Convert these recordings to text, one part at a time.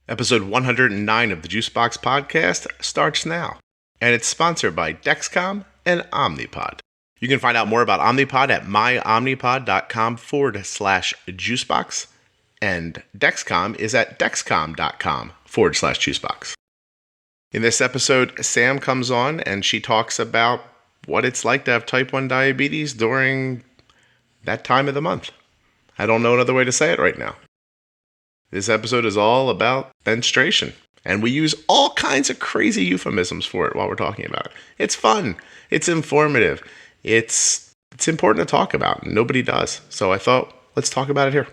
Episode 109 of the Juicebox Podcast starts now, and it's sponsored by Dexcom and Omnipod. You can find out more about Omnipod at myomnipod.com/juicebox, and Dexcom is at dexcom.com/juicebox. In this episode, Sam comes on and she talks about what it's like to have type 1 diabetes during that time of the month. I don't know another way to say it right now. This episode is all about menstruation, and we use all kinds of crazy euphemisms for it while we're talking about it. It's fun. It's informative. It's important to talk about. Nobody does. So I thought, let's talk about it here.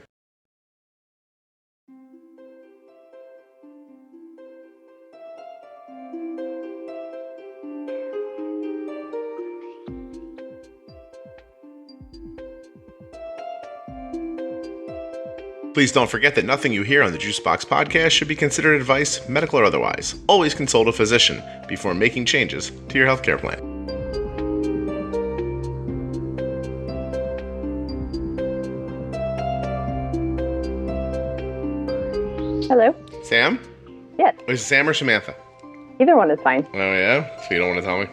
Please don't forget that nothing you hear on the Juicebox Podcast should be considered advice, medical or otherwise. Always consult a physician before making changes to your healthcare plan. Hello? Sam? Yes. Is it Sam or Samantha? Either one is fine. Oh, yeah? So you don't want to tell me?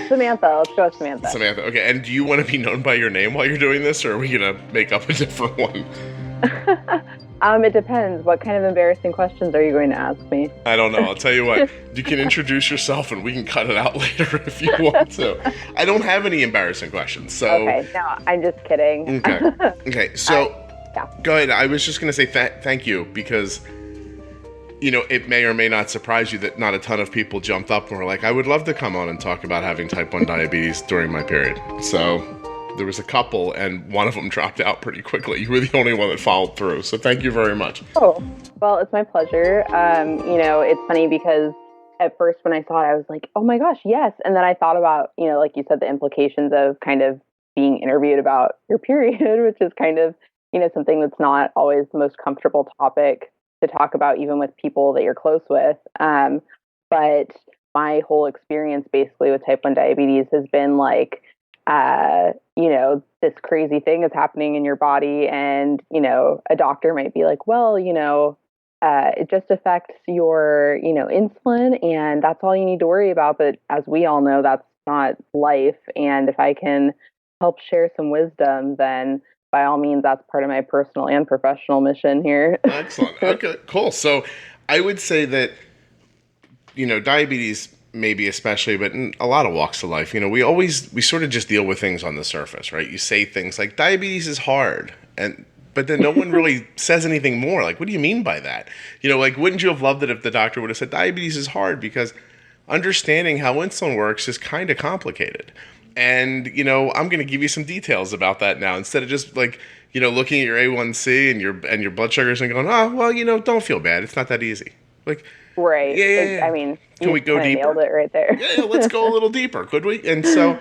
Samantha. Let's go with Samantha. Samantha. Okay, and do you want to be known by your name while you're doing this, or are we going to make up a different one? It depends. What kind of embarrassing questions are you going to ask me? I don't know. I'll tell you what. You can introduce yourself, and we can cut it out later if you want to. I don't have any embarrassing questions, so... Okay, no, I'm just kidding. Okay, so... Yeah. Go ahead. I was just going to say thank you, because... You know, it may or may not surprise you that not a ton of people jumped up and were like, I would love to come on and talk about having type 1 diabetes during my period. So there was a couple, and one of them dropped out pretty quickly. You were the only one that followed through. So thank you very much. Oh, well, it's my pleasure. It's funny because at first when I saw it, I was like, oh my gosh, yes. And then I thought about, like you said, the implications of kind of being interviewed about your period, which is kind of, something that's not always the most comfortable topic to talk about, even with people that you're close with. But my whole experience basically with type 1 diabetes has been like, this crazy thing is happening in your body. And, a doctor might be like, well, it just affects your, insulin, and that's all you need to worry about. But as we all know, that's not life. And if I can help share some wisdom, then by all means, that's part of my personal and professional mission here. Excellent. Okay, cool. So I would say that, diabetes maybe especially, but in a lot of walks of life, we sort of just deal with things on the surface, right? You say things like diabetes is hard, but then no one really says anything more. Like, what do you mean by that? Wouldn't you have loved it if the doctor would have said diabetes is hard? Because understanding how insulin works is kind of complicated. And, I'm going to give you some details about that now, instead of just looking at your A1C and your blood sugars and going, oh, well, don't feel bad. It's not that easy. Right. Yeah. I mean, can we go deeper? Nailed it right there. Yeah, let's go a little deeper, could we? And so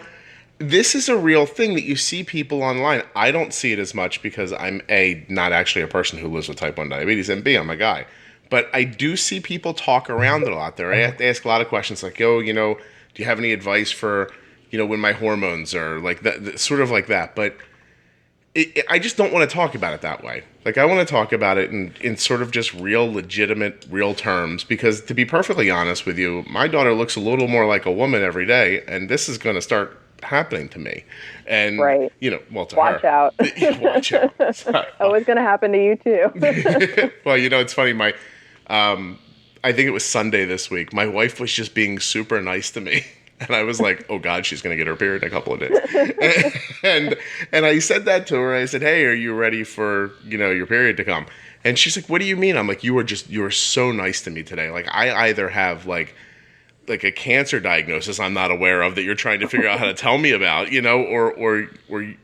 this is a real thing that you see people online. I don't see it as much because I'm A, not actually a person who lives with type 1 diabetes, and B, I'm a guy. But I do see people talk around it a lot. They ask a lot of questions like, do you have any advice for... when my hormones are like that, sort of like that. But I just don't want to talk about it that way. I want to talk about it in sort of just real, legitimate, real terms. Because to be perfectly honest with you, my daughter looks a little more like a woman every day. And this is going to start happening to me. And, right. To Watch her. Out. Watch out. Oh, it's going to happen to you too. Well, it's funny. I think it was Sunday this week. My wife was just being super nice to me. And I was like, oh, God, she's going to get her period in a couple of days. and I said that to her. I said, hey, are you ready for, your period to come? And she's like, what do you mean? I'm like, you were so nice to me today. I either have like a cancer diagnosis I'm not aware of that you're trying to figure out how to tell me about, or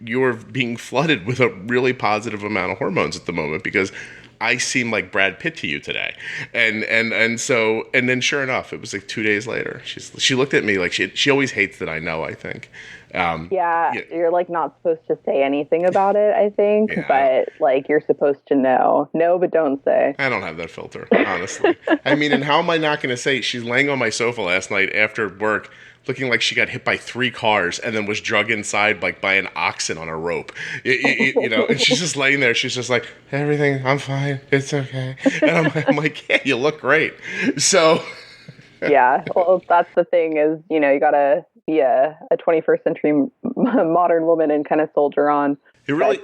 you're being flooded with a really positive amount of hormones at the moment, because I seem like Brad Pitt to you today. And then sure enough, it was like 2 days later. She looked at me like she always hates that I know, I think. You're not supposed to say anything about it, I think, but you're supposed to know. No, but don't say. I don't have that filter, honestly. I mean, and how am I not going to say she's laying on my sofa last night after work, looking like she got hit by 3 cars and then was drug inside like by an oxen on a rope. And she's just laying there. She's just like, everything, I'm fine. It's okay. And I'm like, yeah, you look great. So. Yeah. Well, that's the thing is, you gotta be a 21st century modern woman and kind of soldier on. It really,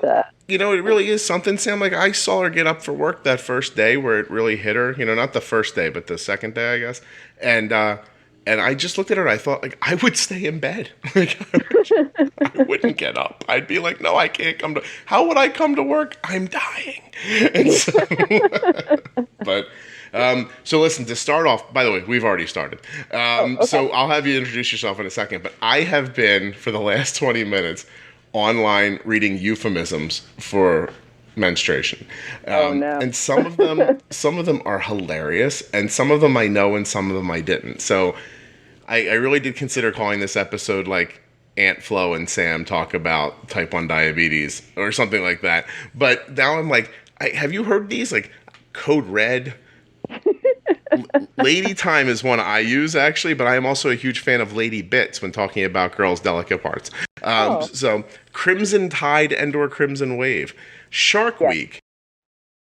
it really is something, Sam. Like, I saw her get up for work that first day where it really hit her. Not the first day, but the second day, I guess. And I just looked at her and I thought, like, I would stay in bed. Like, I wouldn't get up. I'd be like, no, I can't come to. How would I come to work? I'm dying. And so, but. So listen, to start off, by the way, we've already started. Okay. So I'll have you introduce yourself in a second, but I have been, for the last 20 minutes, online reading euphemisms for menstruation. Oh, no. And some of them are hilarious, and some of them I know and some of them I didn't. So I really did consider calling this episode like Aunt Flo and Sam talk about type 1 diabetes or something like that. But now I'm like, have you heard these? Like Code Red? Lady Time is one I use, actually, but I am also a huge fan of Lady Bits when talking about girls' delicate parts. So Crimson Tide and/or Crimson Wave, Shark Week,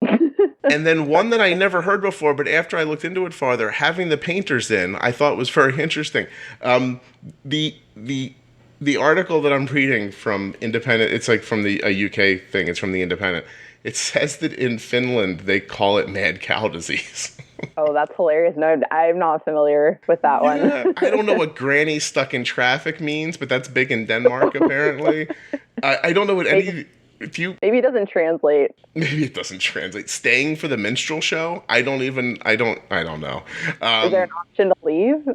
and then one that I never heard before, but after I looked into it farther, having the painters in, I thought was very interesting. The article that I'm reading from Independent, it's like from a UK thing, it's from the Independent. It says that in Finland they call it mad cow disease. Oh, that's hilarious. No, I'm not familiar with that one. I don't know what granny stuck in traffic means, but that's big in Denmark, apparently. I don't know what any... Maybe it doesn't translate. Maybe it doesn't translate. Staying for the minstrel show? I don't know. Is there an option to leave?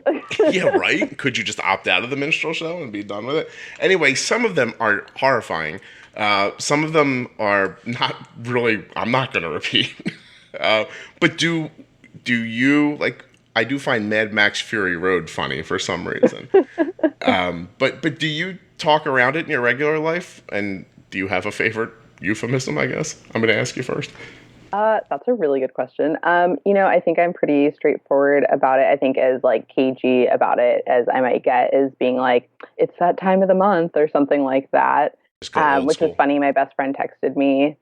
Yeah, right? Could you just opt out of the minstrel show and be done with it? Anyway, some of them are horrifying. Some of them are not really... I'm not going to repeat. But do you, like... I do find Mad Max Fury Road funny for some reason. But do you talk around it in your regular life? And do you have a favorite euphemism, I guess? I'm going to ask you first. That's a really good question. I think I'm pretty straightforward about it. I think as like cagey about it as I might get is being like, it's that time of the month or something like that. Which was funny. My best friend texted me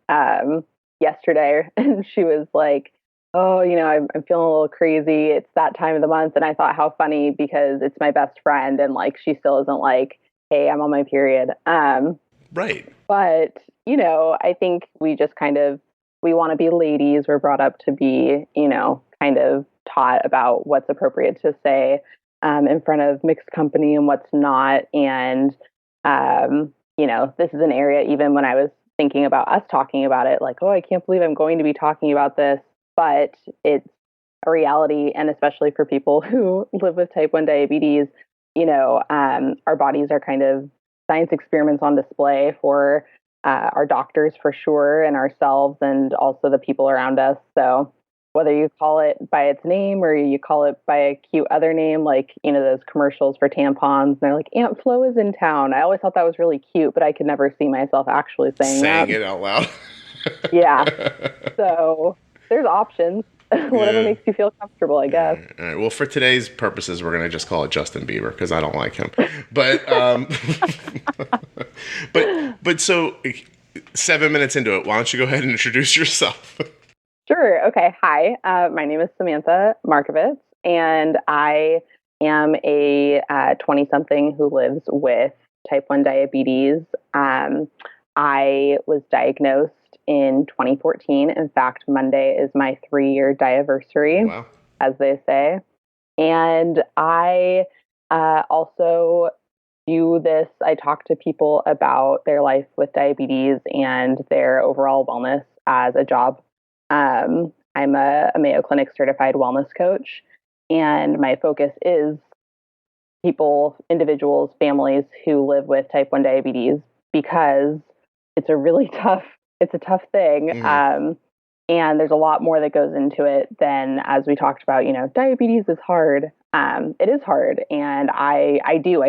yesterday and she was like, oh, I'm feeling a little crazy. It's that time of the month. And I thought how funny because it's my best friend and like she still isn't like, hey, I'm on my period. Right. But, I think we just we want to be ladies. We're brought up to be, kind of taught about what's appropriate to say in front of mixed company and what's not. And, this is an area, even when I was thinking about us talking about it, like, oh, I can't believe I'm going to be talking about this. But it's a reality. And especially for people who live with type 1 diabetes, our bodies are kind of science experiments on display for our doctors for sure, and ourselves, and also the people around us. So whether you call it by its name or you call it by a cute other name, like, those commercials for tampons, and they're like, Aunt Flo is in town. I always thought that was really cute, but I could never see myself actually saying it out loud. Yeah. So there's options. Whatever makes you feel comfortable, I guess. All right. Well, for today's purposes, we're going to just call it Justin Bieber because I don't like him. But but so 7 minutes into it, why don't you go ahead and introduce yourself? Sure. Okay. Hi. My name is Samantha Markovitz, and I am a 20-something who lives with type 1 diabetes. I was diagnosed in 2014. In fact, Monday is my 3-year diaversary, wow, as they say. And I also do this. I talk to people about their life with diabetes and their overall wellness as a job. I'm a Mayo Clinic certified wellness coach, and my focus is individuals, families who live with type 1 diabetes, because it's a tough thing. Mm-hmm. And there's a lot more that goes into it than, as we talked about, diabetes is hard. It is hard. And I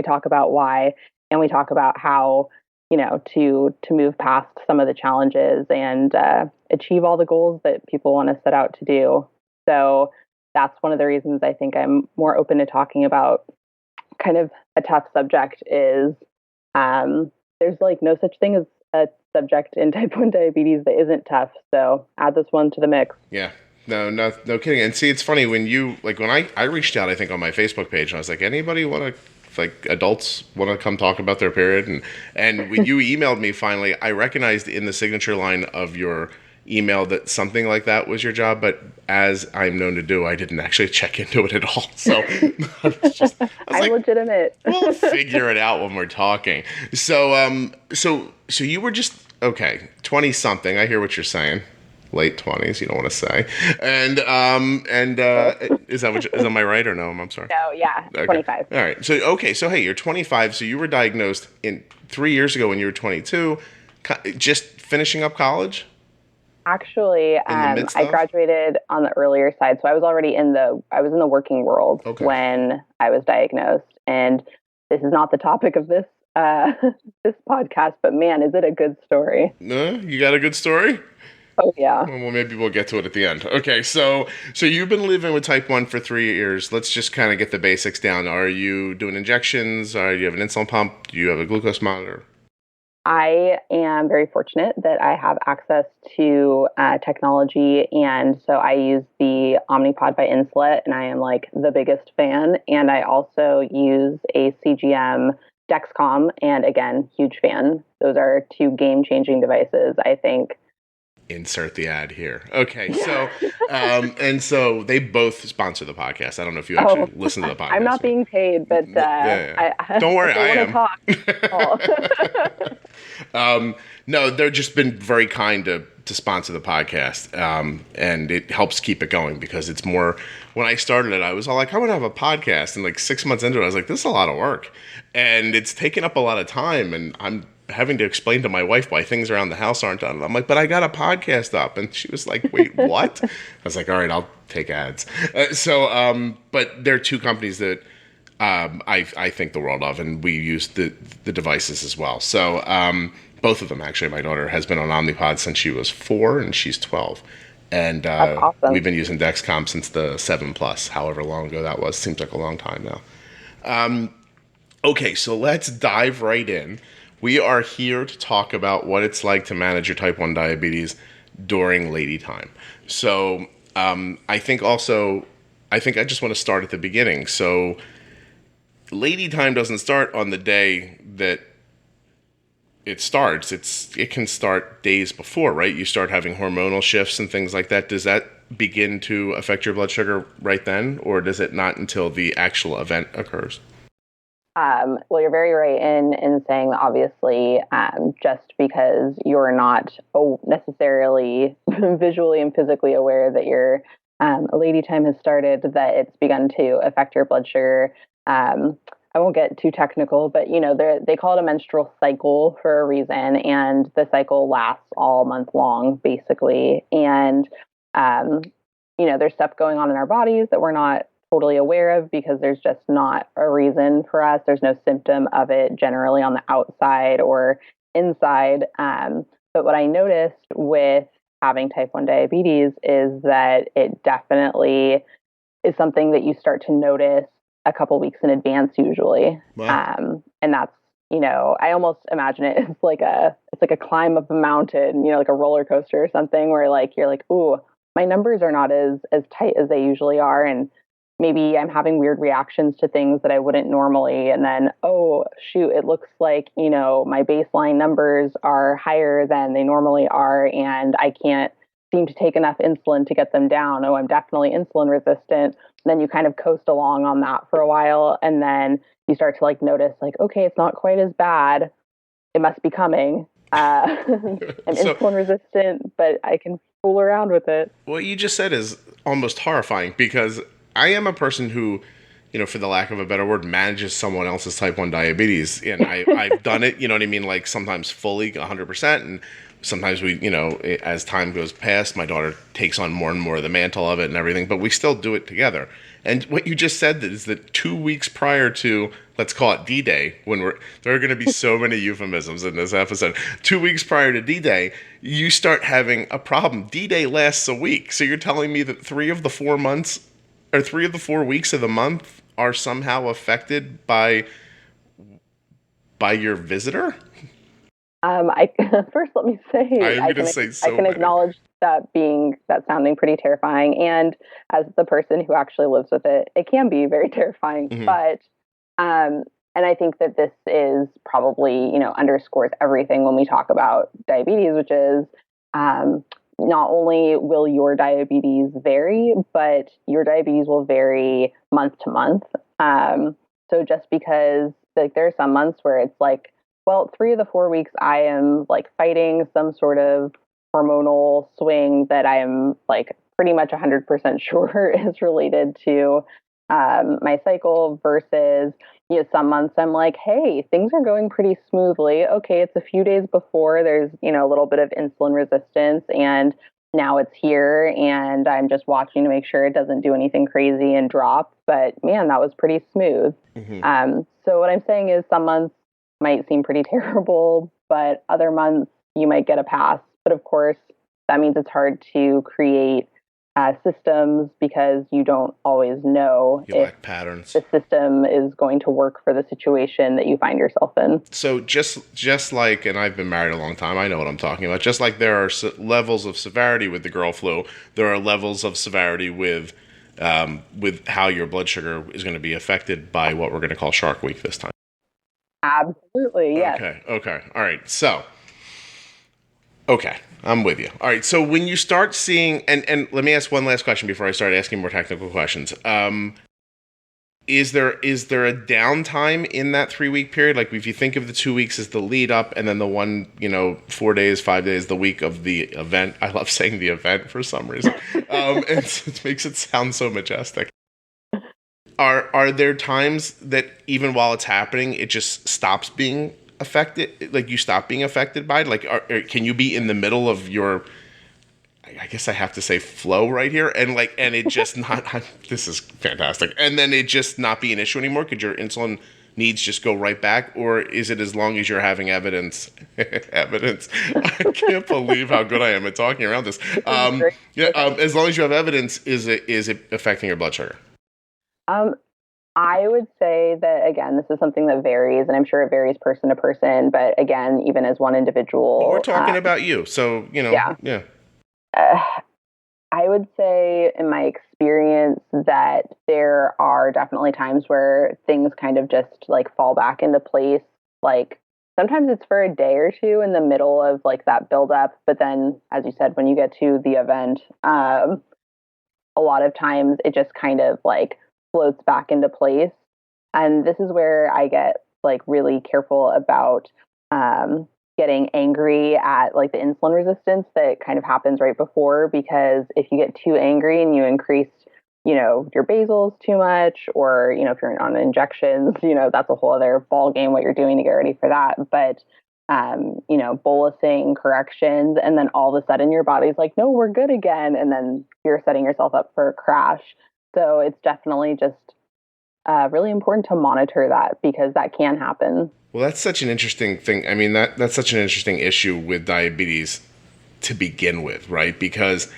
talk about why, and we talk about how, to move past some of the challenges and achieve all the goals that people want to set out to do. So that's one of the reasons I think I'm more open to talking about kind of a tough subject is there's like no such thing as a subject in type 1 diabetes that isn't tough. So add this one to the mix. Yeah. No kidding. And see, it's funny when I reached out, I think on my Facebook page, and I was like, anybody want to, like adults want to come talk about their period? And when you emailed me finally, I recognized in the signature line of your email that something like that was your job, but as I'm known to do, I didn't actually check into it at all. So I'm legitimate. We'll figure it out when we're talking. So you were just, okay, 20 something. I hear what you're saying. Late 20s, you don't want to say. And is am I right or no? I'm sorry. No, yeah, okay. 25. All right. So hey, you're 25. So you were diagnosed 3 years ago when you were 22, just finishing up college? Actually, I graduated on the earlier side, so I was already in the working world when I was diagnosed. And this is not the topic of this this podcast, but man, is it a good story? You got a good story? Oh yeah. Well, maybe we'll get to it at the end. Okay, so you've been living with type 1 for 3 years. Let's just kind of get the basics down. Are you doing injections? Do you have an insulin pump? Do you have a glucose monitor? I am very fortunate that I have access to technology, and so I use the OmniPod by Insulet, and I am like the biggest fan. And I also use a CGM Dexcom, and again, huge fan. Those are two game-changing devices, I think. Insert the ad here. Okay, so and so they both sponsor the podcast. I don't know if you actually listen to the podcast. I'm not being paid, but don't worry, I am. No, they've just been very kind to sponsor the podcast, and it helps keep it going because it's more. When I started it, I was all like, I want to have a podcast, and like 6 months into it, I was like, this is a lot of work, and it's taken up a lot of time, and I'm having to explain to my wife why things around the house aren't done. I'm like, but I got a podcast up. And she was like, wait, what? I was like, all right, I'll take ads. But there are two companies that I think the world of, and we use the devices as well. So both of them, actually. My daughter has been on Omnipod since she was 4, and she's 12. And that's awesome. We've been using Dexcom since the 7 Plus, however long ago that was. Seems like a long time now. Okay, so let's dive right in. We are here to talk about what it's like to manage your type 1 diabetes during lady time. So I think I just want to start at the beginning. So lady time doesn't start on the day that it starts. It can start days before, right? You start having hormonal shifts and things like that. Does that begin to affect your blood sugar right then, or does it not until the actual event occurs? Well, you're very right in saying that obviously, just because you're not necessarily visually and physically aware that your lady time has started, that it's begun to affect your blood sugar. I won't get too technical, but they call it a menstrual cycle for a reason, and the cycle lasts all month long, basically. And there's stuff going on in our bodies that we're not totally aware of because there's just not a reason for us. There's no symptom of it generally on the outside or inside. But what I noticed with having type 1 diabetes is that it definitely is something that you start to notice a couple weeks in advance usually. Wow. And that's, I almost imagine it as like it's like a climb up a mountain, like a roller coaster or something where like, you're like, ooh, my numbers are not as tight as they usually are. And maybe I'm having weird reactions to things that I wouldn't normally. And then, oh, shoot, it looks like, my baseline numbers are higher than they normally are. And I can't seem to take enough insulin to get them down. Oh, I'm definitely insulin resistant. And then you kind of coast along on that for a while. And then you start to notice okay, it's not quite as bad. It must be coming. I'm insulin resistant, but I can fool around with it. What you just said is almost horrifying because I am a person who, for the lack of a better word, manages someone else's type 1 diabetes. And I've done it, you know what I mean? Like sometimes fully 100%. And sometimes we, as time goes past, my daughter takes on more and more of the mantle of it and everything, but we still do it together. And what you just said is that 2 weeks prior to, let's call it D-Day, there are going to be so many euphemisms in this episode. 2 weeks prior to D-Day, you start having a problem. D-Day lasts a week. So you're telling me that 3 of the 4 weeks of the month are somehow affected by your visitor? I first let me say I'm going to say so I can many. acknowledge that sounding pretty terrifying, and as the person who actually lives with it, it can be very terrifying. Mm-hmm. But and I think that this is probably underscores everything when we talk about diabetes, which is not only will your diabetes vary, but your diabetes will vary month to month. So just because like there are some months where it's like, well, 3 of the 4 weeks I am like fighting some sort of hormonal swing that I am like pretty much 100% sure is related to my cycle, versus some months I'm like, hey, things are going pretty smoothly. Okay, it's a few days before there's a little bit of insulin resistance, and now it's here, and I'm just watching to make sure it doesn't do anything crazy and drop. But man, that was pretty smooth. Mm-hmm. So what I'm saying is some months might seem pretty terrible, but other months you might get a pass. But of course, that means it's hard to create systems because you don't always know if patterns. The system is going to work for the situation that you find yourself in. So just like, and I've been married a long time, I know what I'm talking about. Just like there are levels of severity with the girl flu, there are levels of severity with how your blood sugar is going to be affected by what we're going to call Shark Week this time. Absolutely, yes. Okay. All right. So, okay, I'm with you. All right. So when you start seeing, and let me ask one last question before I start asking more technical questions. Is there a downtime in that 3-week period? Like if you think of the 2 weeks as the lead up, and then the one, 4 days, 5 days, the week of the event. I love saying the event for some reason. It makes it sound so majestic. Are there times that even while it's happening, it just stops being affected? Like you stop being affected by it? Like, can you be in the middle of your, I guess I have to say flow right here, and it just not, this is fantastic. And then it just not be an issue anymore? Could your insulin needs just go right back? Or is it as long as you're having evidence, I can't believe how good I am at talking around this. As long as you have evidence, is it affecting your blood sugar? I would say that, again, this is something that varies, and I'm sure it varies person to person, but again, even as one individual. Well, we're talking about you, so, yeah. I would say in my experience that there are definitely times where things kind of just like fall back into place. Like sometimes it's for a day or two in the middle of like that buildup, but then, as you said, when you get to the event, a lot of times it just kind of like floats back into place. And this is where I get like really careful about getting angry at like the insulin resistance that kind of happens right before, because if you get too angry and you increase, your basals too much, or, if you're on injections, that's a whole other ball game what you're doing to get ready for that. But, bolusing corrections, and then all of a sudden your body's like, no, we're good again. And then you're setting yourself up for a crash. So it's definitely just really important to monitor that, because that can happen. Well, that's such an interesting thing. I mean, that's such an interesting issue with diabetes to begin with, right? Because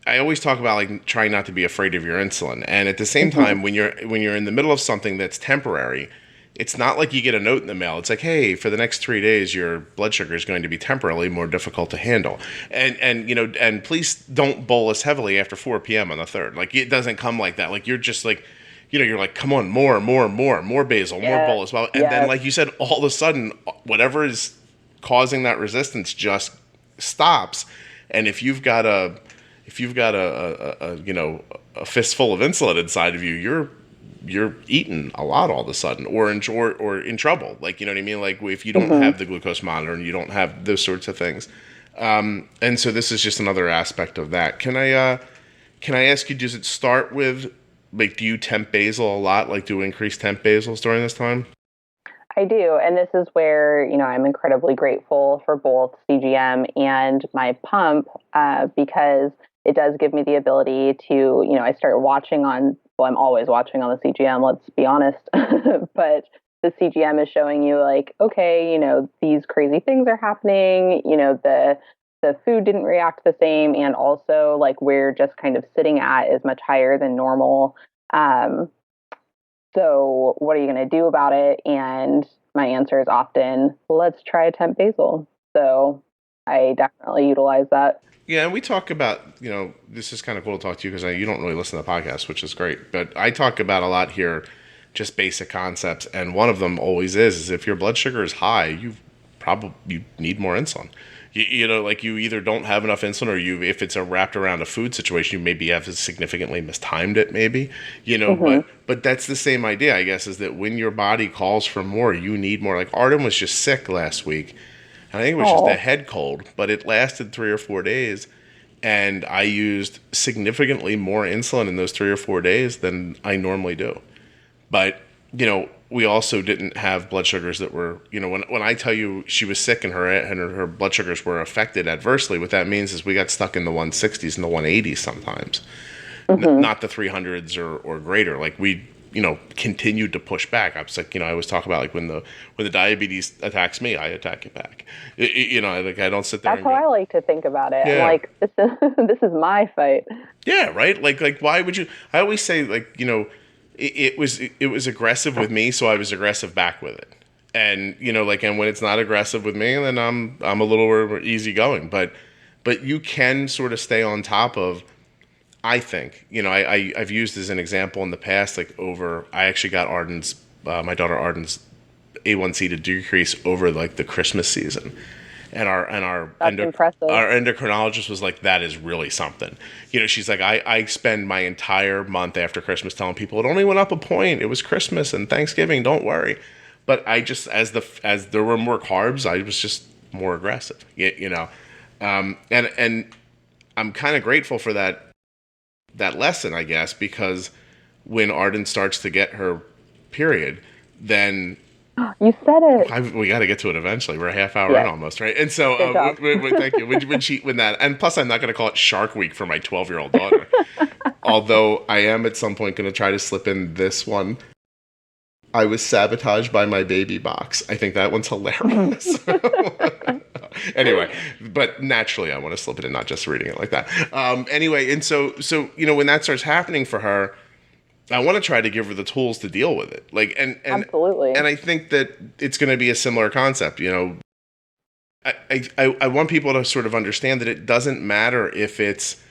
I always talk about like trying not to be afraid of your insulin, and at the same time, when you're in the middle of something that's temporary, it's not like you get a note in the mail. It's like, hey, for the next 3 days, your blood sugar is going to be temporarily more difficult to handle. And please don't bolus heavily after 4 p.m. on the 3rd. Like, it doesn't come like that. Like, you're just like, you're like, come on, more basal, more bolus. Well, and then, like you said, all of a sudden, whatever is causing that resistance just stops. And if you've got a fistful of insulin inside of you, you're eating a lot all of a sudden, or in trouble. Like, you know what I mean? Like if you don't have the glucose monitor and you don't have those sorts of things. And so this is just another aspect of that. Can I ask you, does it start with, like, do you temp basal a lot? Like, do you increase temp basals during this time? I do. And this is where, I'm incredibly grateful for both CGM and my pump, because it does give me the ability to, I start watching I'm always watching on the CGM, let's be honest, but the CGM is showing you like, okay, these crazy things are happening, the the food didn't react the same, and also like where just kind of sitting at is much higher than normal. So what are you going to do about it? And my answer is often, let's try a temp basal. So I definitely utilize that. Yeah, and we talk about, this is kind of cool to talk to you because you don't really listen to the podcast, which is great. But I talk about a lot here, just basic concepts. And one of them always is if your blood sugar is high, you need more insulin. Like you either don't have enough insulin or if it's wrapped around a food situation, you maybe have significantly mistimed it maybe, but that's the same idea, I guess, is that when your body calls for more, you need more. Like Arden was just sick last week. I think it was just a head cold, but it lasted 3 or 4 days. And I used significantly more insulin in those 3 or 4 days than I normally do. But, we also didn't have blood sugars that were, when I tell you she was sick and her blood sugars were affected adversely, what that means is we got stuck in the 160s and the 180s sometimes, not the 300s or greater. Like we, continued to push back. I was like, I always talk about like when the diabetes attacks me, I attack it back. Like I don't sit there. That's how I like to think about it. Yeah. I'm like, this is my fight. Yeah, right. Like why would you? I always say like it was aggressive with me, so I was aggressive back with it. And and when it's not aggressive with me, then I'm a little more easygoing. But you can sort of stay on top of. I think, I've used as an example in the past, like I actually got my daughter Arden's A1C to decrease over like the Christmas season. And our endocrinologist was like, that is really something. She's like, I spend my entire month after Christmas telling people it only went up a point. It was Christmas and Thanksgiving. Don't worry. But I just, as there were more carbs, I was just more aggressive, and I'm kind of grateful for that lesson, I guess, because when Arden starts to get her period, then you said it. We got to get to it eventually. We're a half hour in almost, right? And so, thank you. When that, and plus, I'm not going to call it Shark Week for my 12-year-old daughter. Although I am at some point going to try to slip in this one. I was sabotaged by my baby box. I think that one's hilarious. Anyway, but naturally I want to slip it in, not just reading it like that. Anyway, and so when that starts happening for her, I want to try to give her the tools to deal with it. Like, and absolutely. And I think that it's going to be a similar concept. I want people to sort of understand that it doesn't matter if it's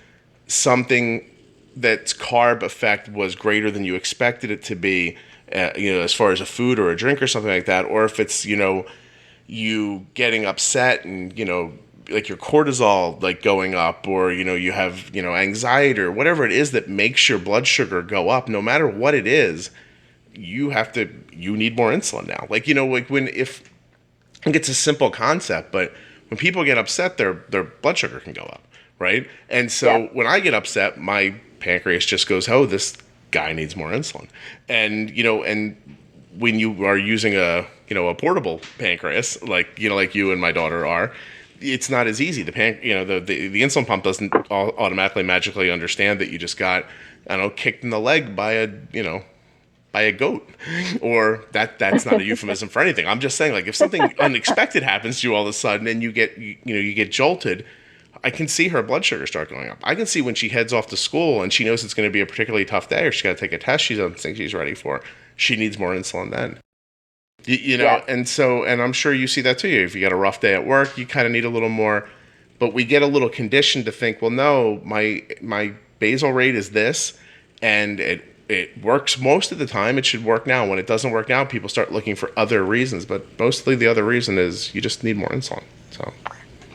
something that's carb effect was greater than you expected it to be, as far as a food or a drink or something like that, or if it's, you getting upset and, like your cortisol like going up, or, you have, anxiety or whatever it is that makes your blood sugar go up, no matter what it is, you need more insulin now. Like, I think it's a simple concept, but when people get upset, their blood sugar can go up. Right. And so when I get upset, my pancreas just goes, oh, this guy needs more insulin. And, and when you are using a portable pancreas, like you and my daughter are, it's not as easy. The insulin pump doesn't automatically magically understand that you just got, kicked in the leg by a goat, or that's not a euphemism for anything. I'm just saying, like, if something unexpected happens to you all of a sudden and you get jolted, I can see her blood sugar start going up. I can see when she heads off to school and she knows it's going to be a particularly tough day, or she's got to take a test she doesn't think she's ready for. She needs more insulin then. And I'm sure you see that too. If you got a rough day at work, you kind of need a little more. But we get a little conditioned to think, well, no, my basal rate is this, and it works most of the time. It should work now. When it doesn't work now, people start looking for other reasons. But mostly the other reason is you just need more insulin. So.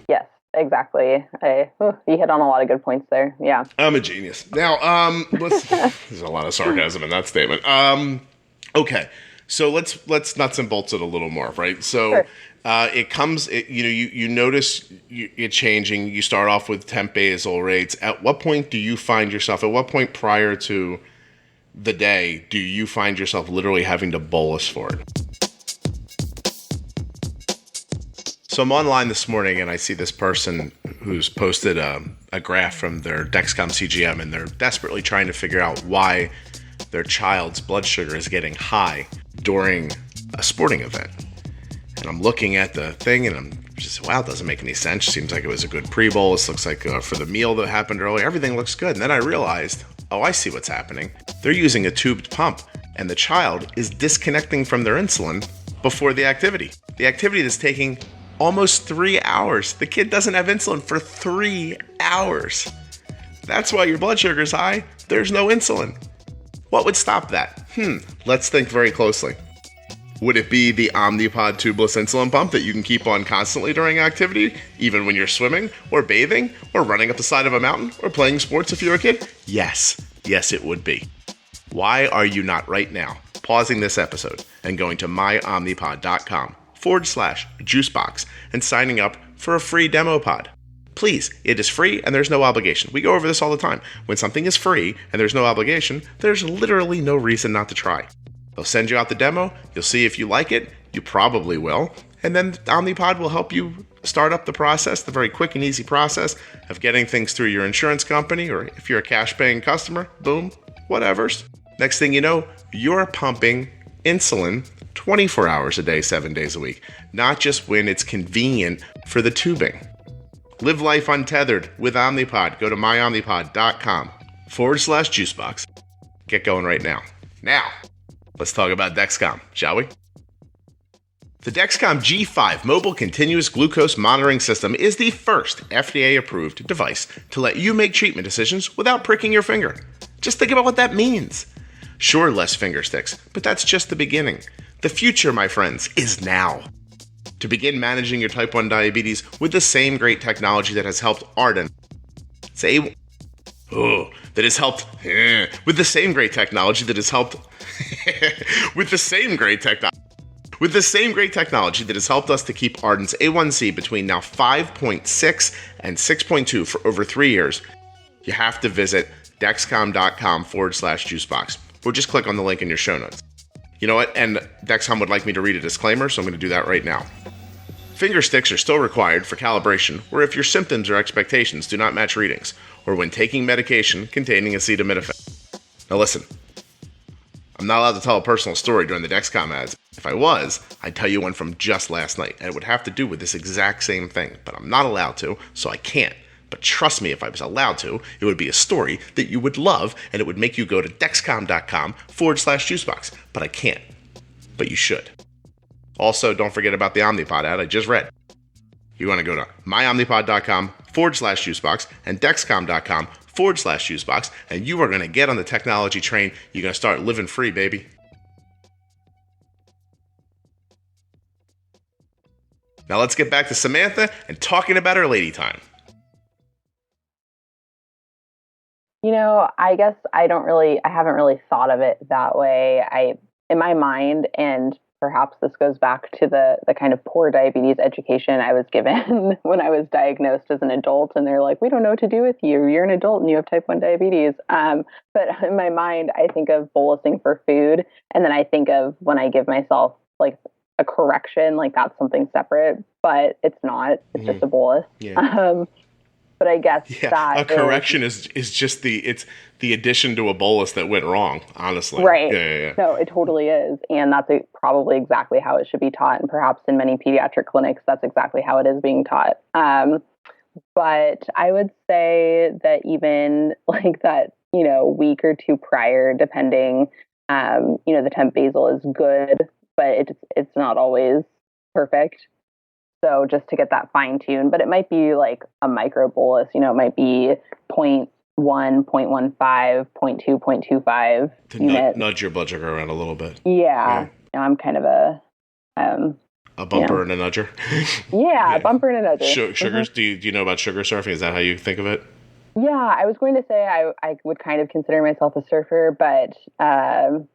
Yes. Exactly. You hit on a lot of good points there. Yeah. I'm a genius. Now, there's a lot of sarcasm in that statement. Okay. So let's nuts and bolts it a little more, right? So sure. It comes, you notice it changing. You start off with temp basal rates. At what point do you find yourself, at what point prior to the day do you find yourself literally having to bolus for it? So I'm online this morning and I see this person who's posted a graph from their Dexcom CGM, and they're desperately trying to figure out why their child's blood sugar is getting high during a sporting event. And I'm looking at the thing and I'm just, wow, it doesn't make any sense. Seems like it was a good pre-bolus. Looks like for the meal that happened earlier, everything looks good. And then I realized, oh, I see what's happening. They're using a tubed pump and the child is disconnecting from their insulin before the activity. The activity that's taking almost 3 hours. The kid doesn't have insulin for 3 hours. That's why your blood sugar is high. There's no insulin. What would stop that? Let's think very closely. Would it be the Omnipod tubeless insulin pump that you can keep on constantly during activity, even when you're swimming or bathing or running up the side of a mountain or playing sports if you're a kid? Yes, it would be. Why are you not right now pausing this episode and going to myomnipod.com/juicebox and signing up for a free demo pod? Please, it is free and there's no obligation. We go over this all the time. When something is free and there's no obligation, there's literally no reason not to try. They'll send you out the demo. You'll see if you like it. You probably will. And then Omnipod will help you start up the process, the very quick and easy process of getting things through your insurance company, or if you're a cash paying customer, boom, whatever's. Next thing you know, you're pumping insulin 24 hours a day, 7 days a week, not just when it's convenient for the tubing. Live life untethered with Omnipod. Go to myomnipod.com/juicebox. Get going right now. Now, let's talk about Dexcom, shall we? The Dexcom G5 Mobile Continuous Glucose Monitoring System is the first FDA-approved device to let you make treatment decisions without pricking your finger. Just think about what that means. Sure, less finger sticks, but that's just the beginning. The future, my friends, is now. To begin managing your type 1 diabetes with the same great technology that has helped Arden. With the same great technology that has helped us to keep Arden's A1C between now 5.6 and 6.2 for over 3 years, you have to visit dexcom.com/juicebox, or just click on the link in your show notes. You know what? And Dexcom would like me to read a disclaimer, so I'm going to do that right now. Finger sticks are still required for calibration, or if your symptoms or expectations do not match readings, or when taking medication containing acetaminophen. Now listen, I'm not allowed to tell a personal story during the Dexcom ads. If I was, I'd tell you one from just last night, and it would have to do with this exact same thing, but I'm not allowed to, so I can't. But trust me, if I was allowed to, it would be a story that you would love, and it would make you go to dexcom.com/juicebox. But I can't. But you should. Also, don't forget about the Omnipod ad I just read. You want to go to myomnipod.com/juicebox and dexcom.com/juicebox, and you are going to get on the technology train. You're going to start living free, baby. Now let's get back to Samantha and talking about her lady time. You know, I guess I haven't really thought of it that way. In my mind, and perhaps this goes back to the kind of poor diabetes education I was given when I was diagnosed as an adult, and they're like, we don't know what to do with you. You're an adult and you have type 1 diabetes. But in my mind, I think of bolusing for food. And then I think of when I give myself like a correction, like that's something separate, but it's not. It's just a bolus. Yeah. But I guess that a correction is just the addition to a bolus that went wrong, honestly. Right. Yeah. No, it totally is. And that's probably exactly how it should be taught. And perhaps in many pediatric clinics, that's exactly how it is being taught. But I would say that even like that, week or two prior, depending, the temp basal is good, but it's not always perfect. So just to get that fine tuned, but it might be like a micro bolus, it might be 0.1, 0.15, 0.2, 0.25 units. Nudge your blood sugar around a little bit. Yeah. I'm kind of a bumper and a nudger. A bumper and a nudger. Sugars? Do you know about sugar surfing? Is that how you think of it? Yeah, I was going to say I would kind of consider myself a surfer, but that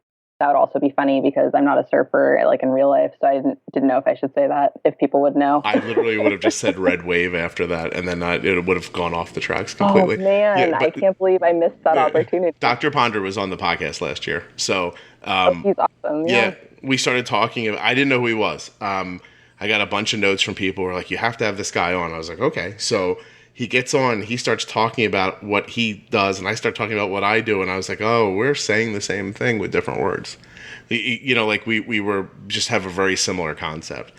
would also be funny because I'm not a surfer like in real life, so I didn't know if I should say that, if people would know. I literally would have just said red wave after that, and then it would have gone off the tracks completely. Oh man, I can't believe I missed that opportunity. Dr. Ponder was on the podcast last year, so he's awesome. Yeah, we started talking. I didn't know who he was. I got a bunch of notes from people who were like, "You have to have this guy on." I was like, "Okay." So he gets on, he starts talking about what he does, and I start talking about what I do, and I was like, oh, we're saying the same thing with different words. Like we were just have a very similar concept.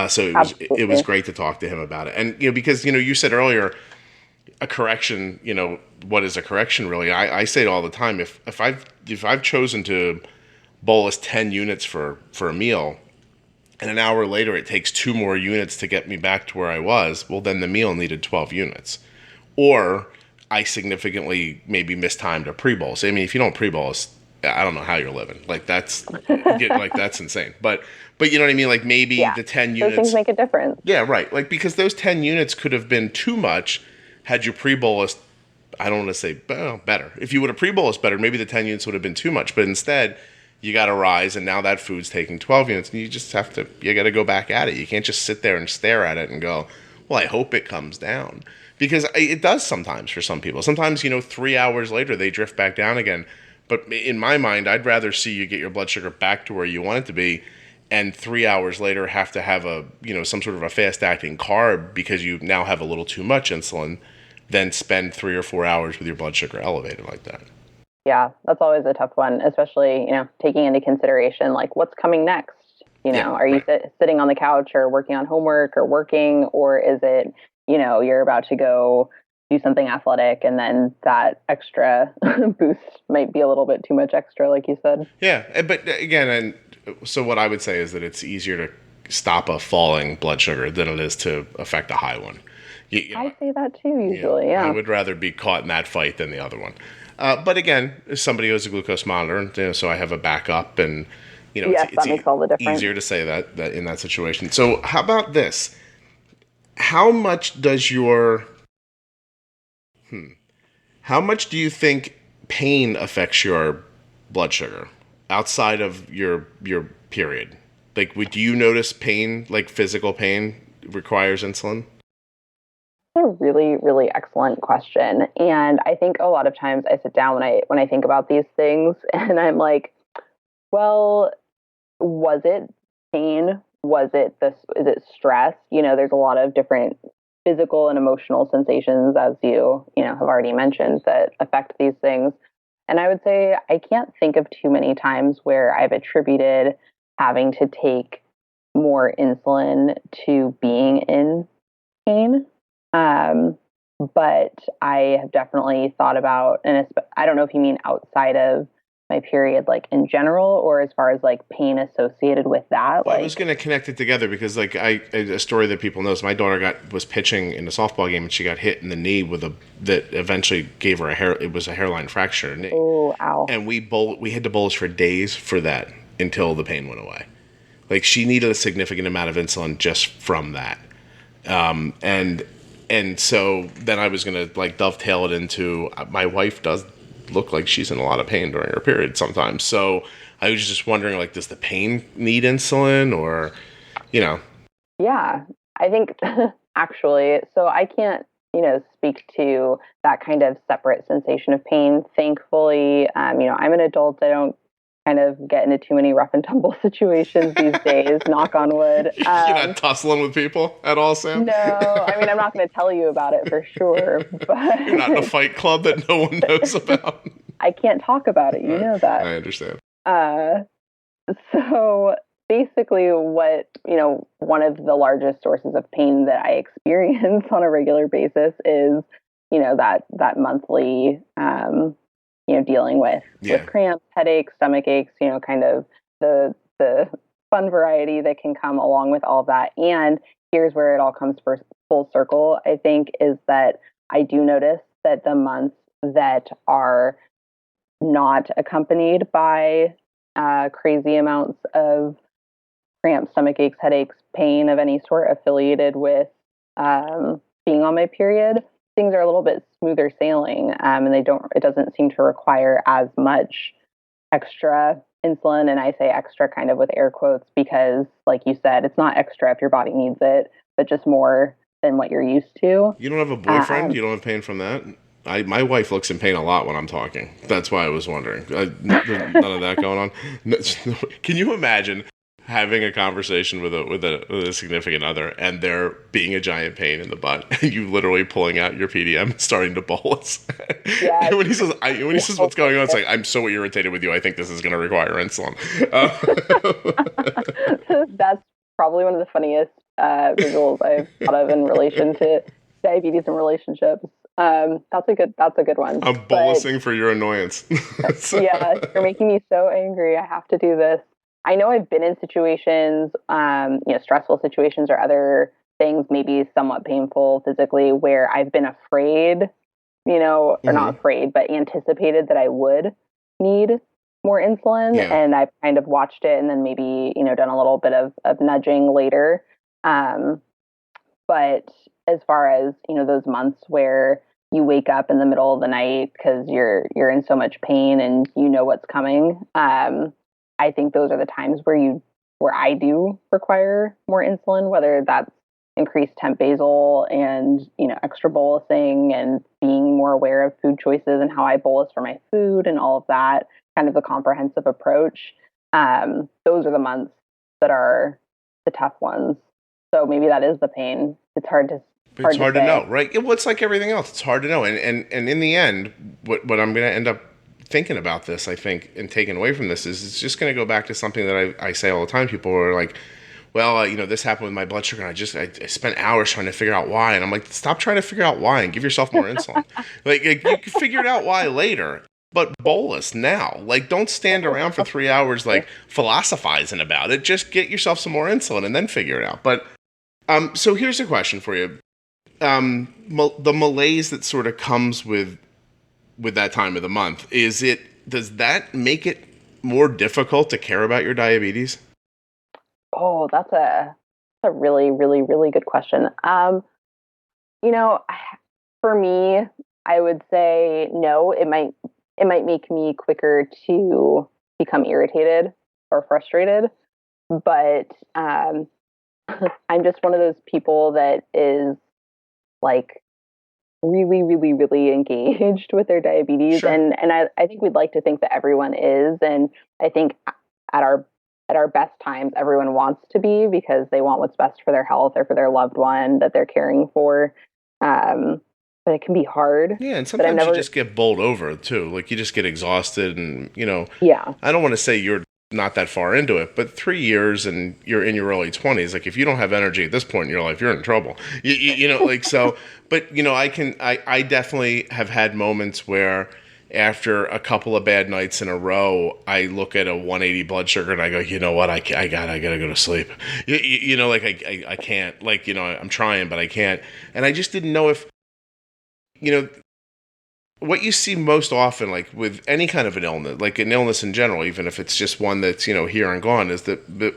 So it was great to talk to him about it. And, because, you said earlier, a correction, what is a correction really? I say it all the time. If I've chosen to bolus 10 units for a meal, and an hour later it takes 2 more units to get me back to where I was, well, then the meal needed 12 units. Or I significantly maybe mistimed a pre-bolus. I mean, if you don't pre-bolus, I don't know how you're living. Like that's insane. But you know what I mean? Like maybe the 10 units. Those things make a difference. Yeah, right. Like because those 10 units could have been too much had you pre-bolus. I don't want to say better. If you would have pre-bolus better, maybe the 10 units would have been too much. But instead, you got to rise, and now that food's taking 12 units, and you got to go back at it. You can't just sit there and stare at it and go, well, I hope it comes down. Because it does sometimes for some people. Sometimes, 3 hours later, they drift back down again. But in my mind, I'd rather see you get your blood sugar back to where you want it to be, and 3 hours later have to have some sort of a fast-acting carb because you now have a little too much insulin, than spend 3 or 4 hours with your blood sugar elevated like that. Yeah, that's always a tough one, especially, taking into consideration, like, what's coming next? Are you sitting on the couch or working on homework or working, or is it, you're about to go do something athletic and then that extra boost might be a little bit too much extra, like you said? Yeah, but again, so what I would say is that it's easier to stop a falling blood sugar than it is to affect a high one. I say that too, usually, yeah. I would rather be caught in that fight than the other one. But again, if somebody goes to glucose monitor, so I have a backup, and that makes all the difference. Easier to say that in that situation. So how about this? How much does how much do you think pain affects your blood sugar outside of your period? Like, do you notice pain, like physical pain, requires insulin? That's a really, really excellent question. And I think a lot of times I sit down when I think about these things and I'm like, well, was it pain? Is it stress? There's a lot of different physical and emotional sensations, as you have already mentioned, that affect these things. And I would say I can't think of too many times where I've attributed having to take more insulin to being in pain. But I have definitely thought about, and I don't know if you mean outside of my period, like in general, or as far as like pain associated with that. Well, I was going to connect it together because like a story that people know is my daughter was pitching in a softball game and she got hit in the knee that eventually gave her it was a hairline fracture. Oh, ow. And we had to bolus for days for that until the pain went away. Like she needed a significant amount of insulin just from that. And so then I was going to like dovetail it into my wife does look like she's in a lot of pain during her period sometimes. So I was just wondering, like, does the pain need insulin or, Yeah, I think actually, so I can't, speak to that kind of separate sensation of pain. Thankfully, I'm an adult. I don't kind of get into too many rough and tumble situations these days, knock on wood. You're not tussling with people at all, Sam? No, I'm not going to tell you about it for sure. But you're not in a fight club that no one knows about? I can't talk about it. You know that. I understand. So basically what, one of the largest sources of pain that I experience on a regular basis is, that monthly, dealing with cramps, headaches, stomach aches, kind of the fun variety that can come along with all of that. And here's where it all comes full circle, I think, is that I do notice that the months that are not accompanied by crazy amounts of cramps, stomach aches, headaches, pain of any sort affiliated with being on my period, things are a little bit smoother sailing, and it doesn't seem to require as much extra insulin. And I say extra kind of with air quotes because, like you said, it's not extra if your body needs it, but just more than what you're used to. You don't have a boyfriend? You don't have pain from that? My wife looks in pain a lot when I'm talking. That's why I was wondering. None of that going on. Can you imagine having a conversation with a significant other and there being a giant pain in the butt and you literally pulling out your PDM and starting to bolus? Yeah. And when he says what's going on, it's like, I'm so irritated with you. I think this is going to require insulin. That's probably one of the funniest visuals I've thought of in relation to diabetes and relationships. That's a good one. I'm bolusing for your annoyance. Yeah, you're making me so angry. I have to do this. I know I've been in situations, stressful situations or other things, maybe somewhat painful physically, where I've been afraid, or not afraid, but anticipated that I would need more insulin. Yeah. And I've kind of watched it and then maybe, done a little bit of nudging later. But as far as, those months where you wake up in the middle of the night because you're in so much pain and you know what's coming, I think those are the times where I do require more insulin, whether that's increased temp basal and, extra bolusing and being more aware of food choices and how I bolus for my food and all of that, kind of a comprehensive approach. Those are the months that are the tough ones. So maybe that is the pain. It's hard to know, right? Well, it's like everything else. It's hard to know. And in the end, what I'm going to end up thinking about this, I think, and taking away from this is it's just going to go back to something that I say all the time. People are like, well, this happened with my blood sugar, and I spent hours trying to figure out why. And I'm like, stop trying to figure out why and give yourself more insulin. Like, you can figure it out why later, but bolus now. Like, don't stand around for 3 hours, like, philosophizing about it. Just get yourself some more insulin and then figure it out. But, so here's a question for you. The malaise that sort of comes with that time of the month, does that make it more difficult to care about your diabetes? Oh, that's a really, really, really good question. For me, I would say no. It might make me quicker to become irritated or frustrated, but I'm just one of those people that is like really, really, really engaged with their diabetes. Sure. And I think we'd like to think that everyone is. And I think at our best times, everyone wants to be because they want what's best for their health or for their loved one that they're caring for. But it can be hard. Yeah, and sometimes you just get bowled over too. Like you just get exhausted and, Yeah. I don't want to say you're not that far into it, but 3 years and you're in your early 20s, like if you don't have energy at this point in your life, you're in trouble. So, but I definitely have had moments where after a couple of bad nights in a row, I look at a 180 blood sugar and I go, you know what, I gotta go to sleep. I can't, I'm trying, but I can't. And I just didn't know if, what you see most often, like with any kind of an illness, like an illness in general, even if it's just one that's, here and gone, is that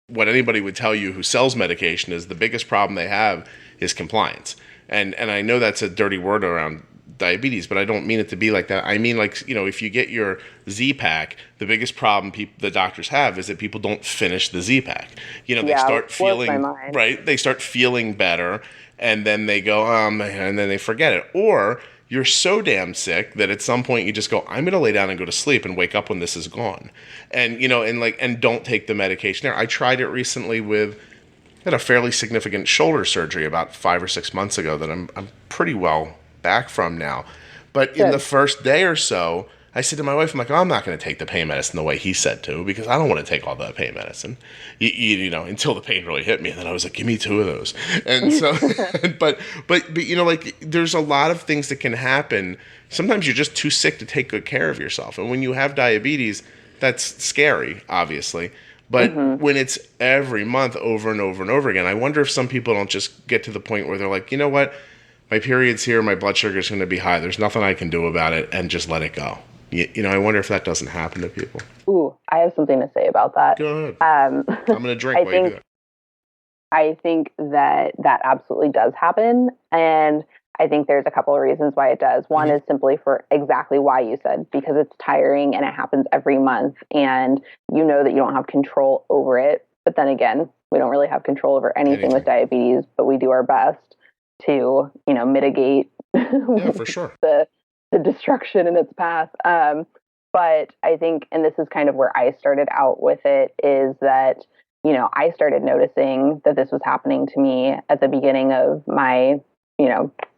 what anybody would tell you who sells medication is the biggest problem they have is compliance. And I know that's a dirty word around diabetes, but I don't mean it to be like that. I mean, if you get your Z-Pack, the biggest problem the doctors have is that people don't finish the Z-Pack. They start feeling, right? They start feeling better and then they go, and then they forget it. Or you're so damn sick that at some point you just go, I'm going to lay down and go to sleep and wake up when this is gone. And, and don't take the medication there. I tried it recently I had a fairly significant shoulder surgery about 5 or 6 months ago that I'm pretty well back from now. But in the first day or so, I said to my wife, I'm like, I'm not going to take the pain medicine the way he said to, because I don't want to take all that pain medicine, until the pain really hit me. And then I was like, give me 2 of those. And so, but there's a lot of things that can happen. Sometimes you're just too sick to take good care of yourself. And when you have diabetes, that's scary, obviously. But when it's every month over and over and over again, I wonder if some people don't just get to the point where they're like, you know what? My period's here, my blood sugar is going to be high. There's nothing I can do about it, and just let it go. I wonder if that doesn't happen to people. Ooh, I have something to say about that. Go ahead. I'm going to drink while you do that. I think that absolutely does happen, and I think there's a couple of reasons why it does. One is simply for exactly why you said, because it's tiring and it happens every month, and you know that you don't have control over it. But then again, we don't really have control over anything with diabetes, but we do our best to, mitigate for sure. the destruction in its path. But I think, and this is kind of where I started out with it, is that, I started noticing that this was happening to me at the beginning of my,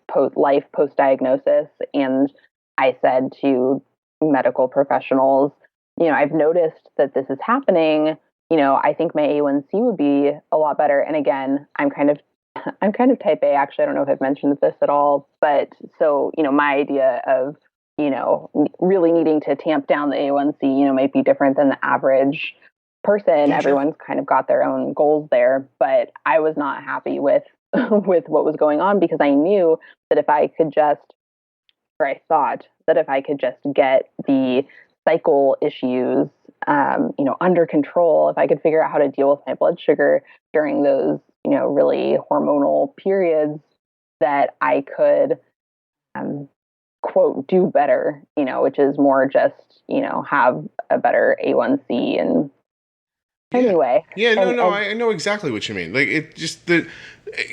post-diagnosis. And I said to medical professionals, I've noticed that this is happening, I think my A1C would be a lot better. And again, I'm kind of type A, actually. I don't know if I've mentioned this at all, but so, my idea of, really needing to tamp down the A1C, might be different than the average person. Yeah, everyone's kind of got their own goals there, but I was not happy with, with what was going on, because I knew that if I could just, or I thought that if I could just get the cycle issues, under control, if I could figure out how to deal with my blood sugar during those, really hormonal periods, that I could, quote, do better, which is more just, have a better A1C. And anyway. Yeah, I know exactly what you mean. Like, it just,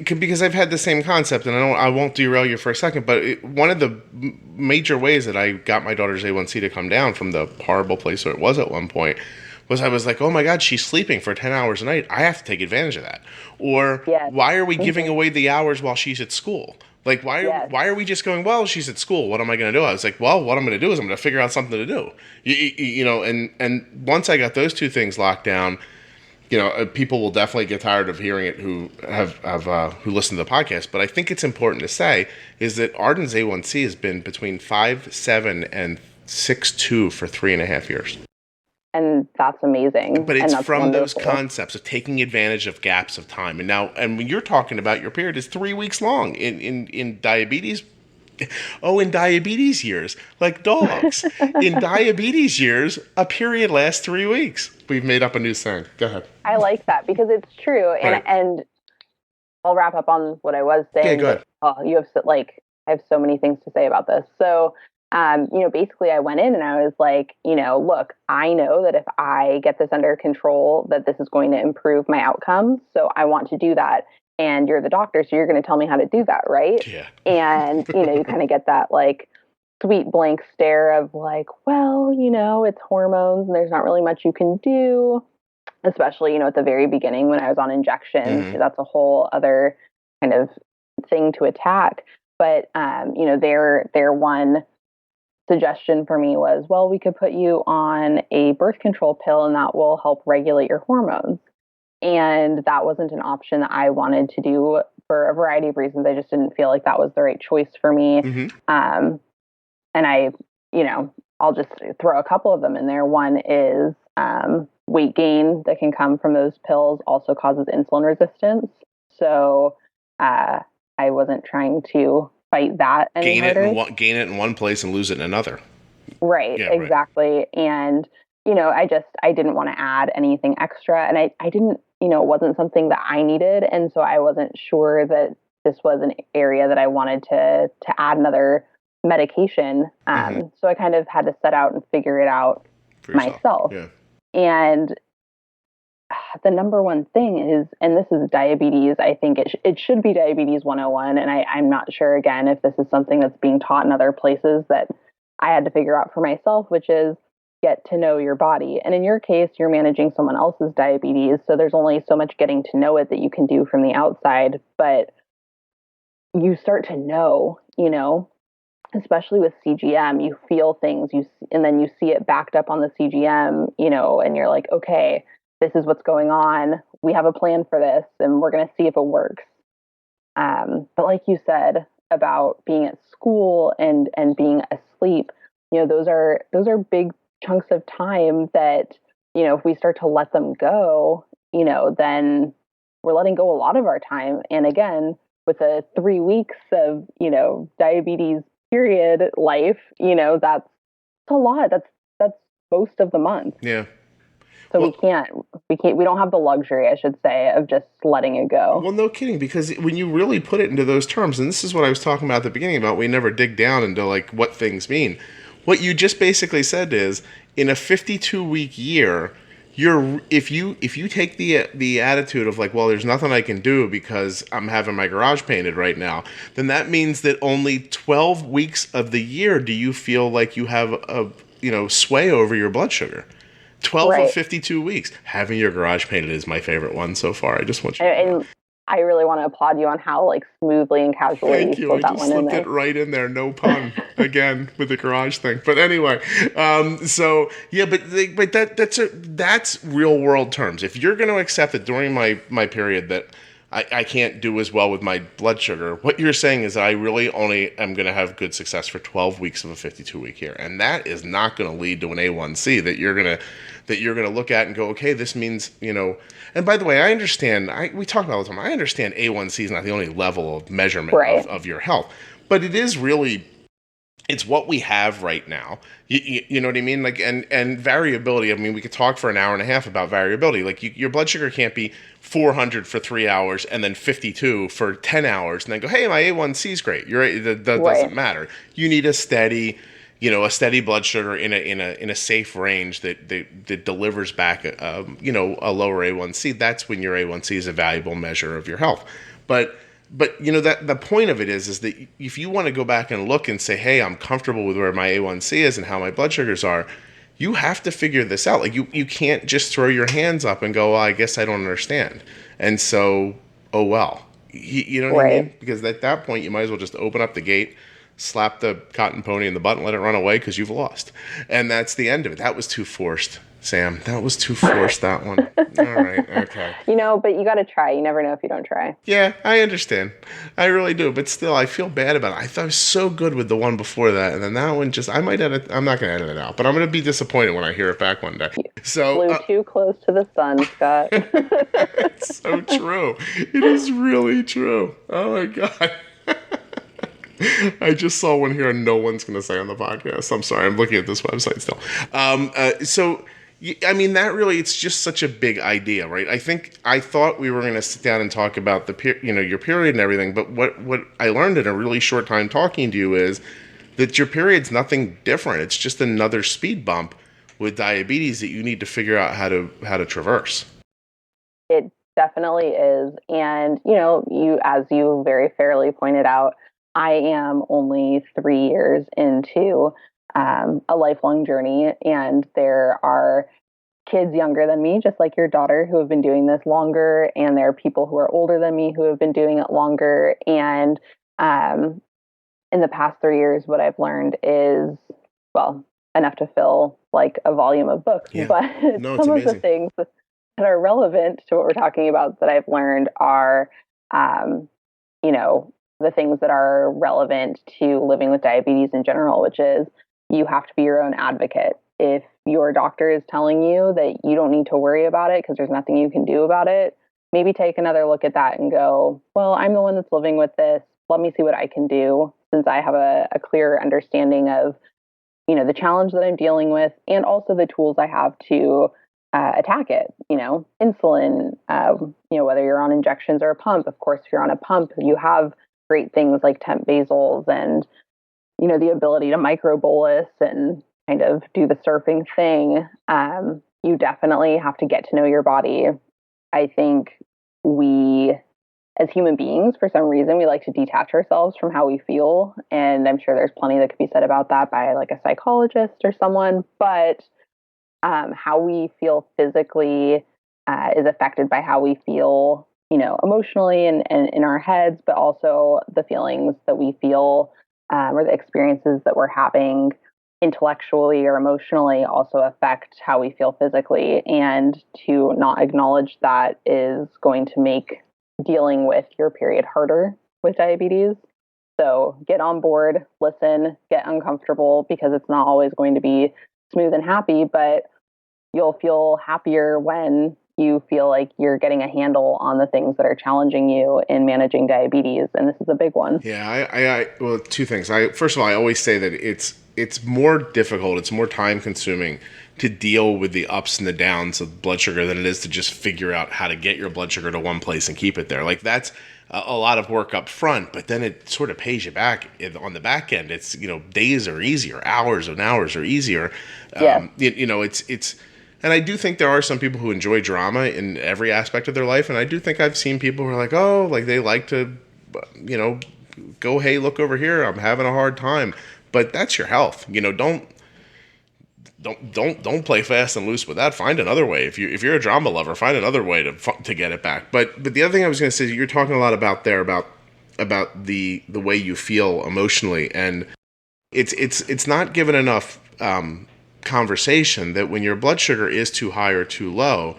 because I've had the same concept, and I won't derail you for a second, but one of the major ways that I got my daughter's A1C to come down from the horrible place where it was at one point was I was like, oh my God, she's sleeping for 10 hours a night. I have to take advantage of that. Or why are we giving away the hours while she's at school? Like, why are we just going, well, she's at school, what am I going to do? I was like, well, what I'm going to do is I'm going to figure out something to do. And once I got those two things locked down, people will definitely get tired of hearing it who who listen to the podcast. But I think it's important to say is that Arden's A1C has been between 5.7 and 6.2 for 3.5 years. And that's amazing. But it's from wonderful. Those concepts of taking advantage of gaps of time. And when you're talking about your period is 3 weeks long in diabetes. Oh, in diabetes years, like dogs. In diabetes years, a period lasts 3 weeks. We've made up a new saying. Go ahead. I like that because it's true. And I'll wrap up on what I was saying. Yeah, go ahead. I have so many things to say about this. So, basically I went in and I was like, look, I know that if I get this under control, that this is going to improve my outcomes. So I want to do that. And you're the doctor, so you're going to tell me how to do that, right? Yeah. And, you kind of get that, sweet blank stare of well, it's hormones and there's not really much you can do, especially, at the very beginning when I was on injections. Mm-hmm. That's a whole other kind of thing to attack. But, their one suggestion for me was, well, we could put you on a birth control pill and that will help regulate your hormones. And that wasn't an option that I wanted to do for a variety of reasons. I just didn't feel like that was the right choice for me. Mm-hmm. And I, I'll just throw a couple of them in there. One is weight gain that can come from those pills also causes insulin resistance. So I wasn't trying to fight that any harder. Gain it in one place and lose it in another. Right, yeah, exactly. Right. And, I didn't want to add anything extra. And I didn't, it wasn't something that I needed. And so I wasn't sure that this was an area that I wanted to add another medication. Mm-hmm. So I kind of had to set out and figure it out myself. Yeah. And the number one thing is, and this is diabetes, I think it should be diabetes 101. And I'm not sure, again, if this is something that's being taught in other places that I had to figure out for myself, which is get to know your body. And in your case, you're managing someone else's diabetes. So there's only so much getting to know it that you can do from the outside. But you start to know, especially with CGM, you feel things, and then you see it backed up on the CGM, and you're like, okay, this is what's going on. We have a plan for this, and we're going to see if it works. But like you said about being at school and being asleep, those are big chunks of time that, if we start to let them go, then we're letting go a lot of our time. And again, with the 3 weeks of, diabetes period life, that's a lot. That's most of the month. Yeah. So we don't have the luxury, I should say, of just letting it go. Well, no kidding, because when you really put it into those terms, and this is what I was talking about at the beginning about, we never dig down into what things mean. What you just basically said is, in a 52-week year, if you take the attitude of well, there's nothing I can do because I'm having my garage painted right now, then that means that only 12 weeks of the year do you feel like you have a sway over your blood sugar. 12 of 52 weeks. Having your garage painted is my favorite one so far. I just want you to know. I really want to applaud you on how like smoothly and casually Thank you. I that just one in slipped there. it right in there. No pun. Again, with the garage thing. But anyway, so yeah, but that's real world terms. If you're going to accept that during my period that I can't do as well with my blood sugar, what you're saying is that I really only am going to have good success for 12 weeks of a 52-week year. And that is not going to lead to an A1C that you're going to look at and go, okay, this means, and by the way, I understand, we talk about it all the time, I understand A1C is not the only level of measurement of your health, but it is really, it's what we have right now. You know what I mean? Like, and variability, I mean, we could talk for an hour and a half about variability. Like, your blood sugar can't be 400 for 3 hours and then 52 for 10 hours and then go, hey, my A1C is great. That doesn't matter. You need a steady blood sugar in a safe range that delivers back a lower A1C. That's when your A1C is a valuable measure of your health. But that the point of it is that if you want to go back and look and say, hey, I'm comfortable with where my A1C is and how my blood sugars are, you have to figure this out. Like, you can't just throw your hands up and go, well, I guess I don't understand. And so, oh well. You know what I mean? Because at that point, you might as well just open up the gate, slap the cotton pony in the butt and let it run away because you've lost. And that's the end of it. That was too forced, Sam. That was too forced, that one. All right, okay. But you got to try. You never know if you don't try. Yeah, I understand. I really do. But still, I feel bad about it. I thought I was so good with the one before that. And then that one just, I might edit. I'm not going to edit it out. But I'm going to be disappointed when I hear it back one day. So flew too close to the sun, Scott. It's so true. It is really true. Oh, my God. I just saw one here and no one's going to say on the podcast. I'm sorry. I'm looking at this website still. So, I mean, that really, it's just such a big idea, right? I thought we were going to sit down and talk about your period and everything. But what I learned in a really short time talking to you is that your period's nothing different. It's just another speed bump with diabetes that you need to figure out how to traverse. It definitely is. And, as you very fairly pointed out, I am only 3 years into a lifelong journey, and there are kids younger than me, just like your daughter, who have been doing this longer, and there are people who are older than me who have been doing it longer. And in the past 3 years, what I've learned is, well, enough to fill like a volume of books. Yeah. But some of the things that are relevant to what we're talking about that I've learned are, the things that are relevant to living with diabetes in general, which is you have to be your own advocate. If your doctor is telling you that you don't need to worry about it because there's nothing you can do about it, maybe take another look at that and go, well, I'm the one that's living with this. Let me see what I can do, since I have a clear understanding of, the challenge that I'm dealing with and also the tools I have to attack it. Insulin, whether you're on injections or a pump. Of course, if you're on a pump, you have great things like temp basals and, the ability to microbolus and kind of do the surfing thing. You definitely have to get to know your body. I think we, as human beings, for some reason, we like to detach ourselves from how we feel. And I'm sure there's plenty that could be said about that by like a psychologist or someone. But how we feel physically is affected by how we feel, emotionally and in our heads, but also the feelings that we feel or the experiences that we're having intellectually or emotionally also affect how we feel physically. And to not acknowledge that is going to make dealing with your period harder with diabetes. So get on board, listen, get uncomfortable, because it's not always going to be smooth and happy, but you'll feel happier when you feel like you're getting a handle on the things that are challenging you in managing diabetes. And this is a big one. Yeah, well, two things. First of all, I always say that it's more difficult, it's more time consuming to deal with the ups and the downs of blood sugar than it is to just figure out how to get your blood sugar to one place and keep it there. Like, that's a lot of work up front, but then it sort of pays you back on the back end. It's, days are easier, hours and hours are easier. Yeah. It's and I do think there are some people who enjoy drama in every aspect of their life. And I do think I've seen people who are like, oh, like they like to, go, hey, look over here, I'm having a hard time. But that's your health. don't play fast and loose with that. Find another way. If you're a drama lover, find another way to get it back. But the other thing I was going to say, you're talking a lot about the way you feel emotionally, and it's not given enough conversation that when your blood sugar is too high or too low,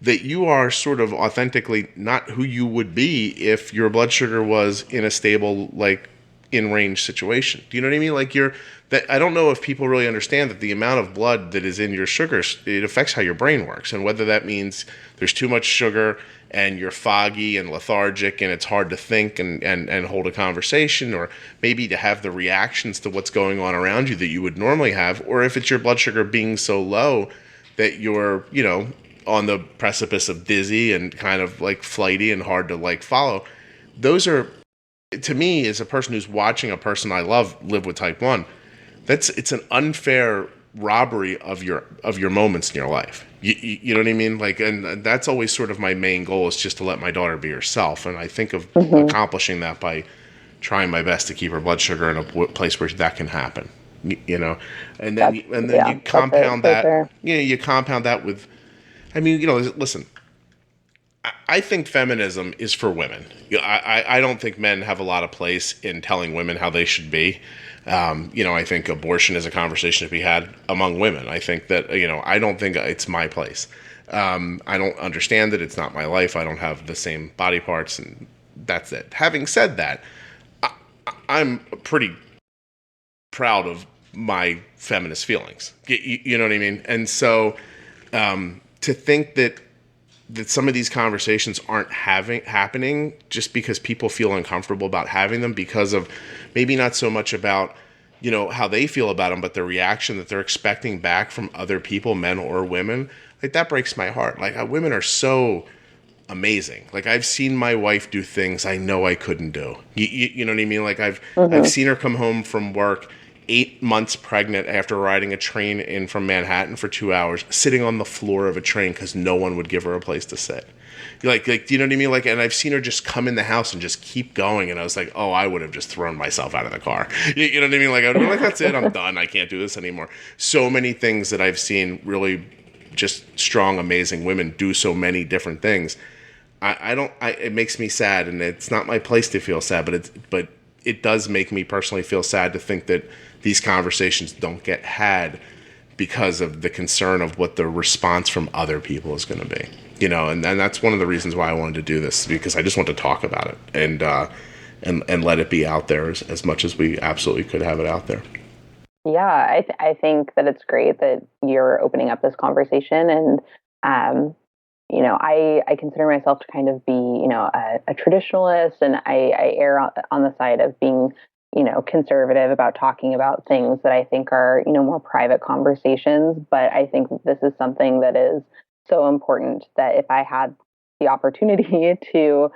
that you are sort of authentically not who you would be if your blood sugar was in a stable, like, in range situation. Do you know what I mean? Like, I don't know if people really understand that the amount of blood that is in your sugars, it affects how your brain works, and whether that means there's too much sugar and you're foggy and lethargic and it's hard to think and hold a conversation, or maybe to have the reactions to what's going on around you that you would normally have, or if it's your blood sugar being so low that you're, on the precipice of dizzy and kind of like flighty and hard to like follow. Those are, to me, as a person who's watching a person I love live with type 1, it's an unfair robbery of your moments in your life. You know what I mean? Like, and that's always sort of my main goal, is just to let my daughter be herself. And I think of accomplishing that by trying my best to keep her blood sugar in a place where that can happen. And then you compound that. Sure. You compound that with, listen. I think feminism is for women. I don't think men have a lot of place in telling women how they should be. I think abortion is a conversation to be had among women. I think that, I don't think it's my place. I don't understand it. It's not my life. I don't have the same body parts, and that's it. Having said that, I'm pretty proud of my feminist feelings. You know what I mean? And so to think that some of these conversations aren't happening just because people feel uncomfortable about having them, because of maybe not so much about, how they feel about them, but the reaction that they're expecting back from other people, men or women, like, that breaks my heart. Like, women are so amazing. Like, I've seen my wife do things I know I couldn't do. You know what I mean? Like, I've seen her come home from work 8 months pregnant after riding a train in from Manhattan for 2 hours, sitting on the floor of a train because no one would give her a place to sit. Like, do you know what I mean? Like, and I've seen her just come in the house and just keep going, and I was like, oh, I would have just thrown myself out of the car. You know what I mean? Like, I would be like, that's it, I'm done, I can't do this anymore. So many things that I've seen really just strong, amazing women do so many different things. It makes me sad, and it's not my place to feel sad, but it does make me personally feel sad to think that these conversations don't get had because of the concern of what the response from other people is going to be, and that's one of the reasons why I wanted to do this, because I just want to talk about it and let it be out there as much as we absolutely could have it out there. Yeah, I think that it's great that you're opening up this conversation, and I consider myself to kind of be, a traditionalist, and I err on the side of being, conservative about talking about things that I think are, more private conversations. But I think this is something that is so important that if I had the opportunity to,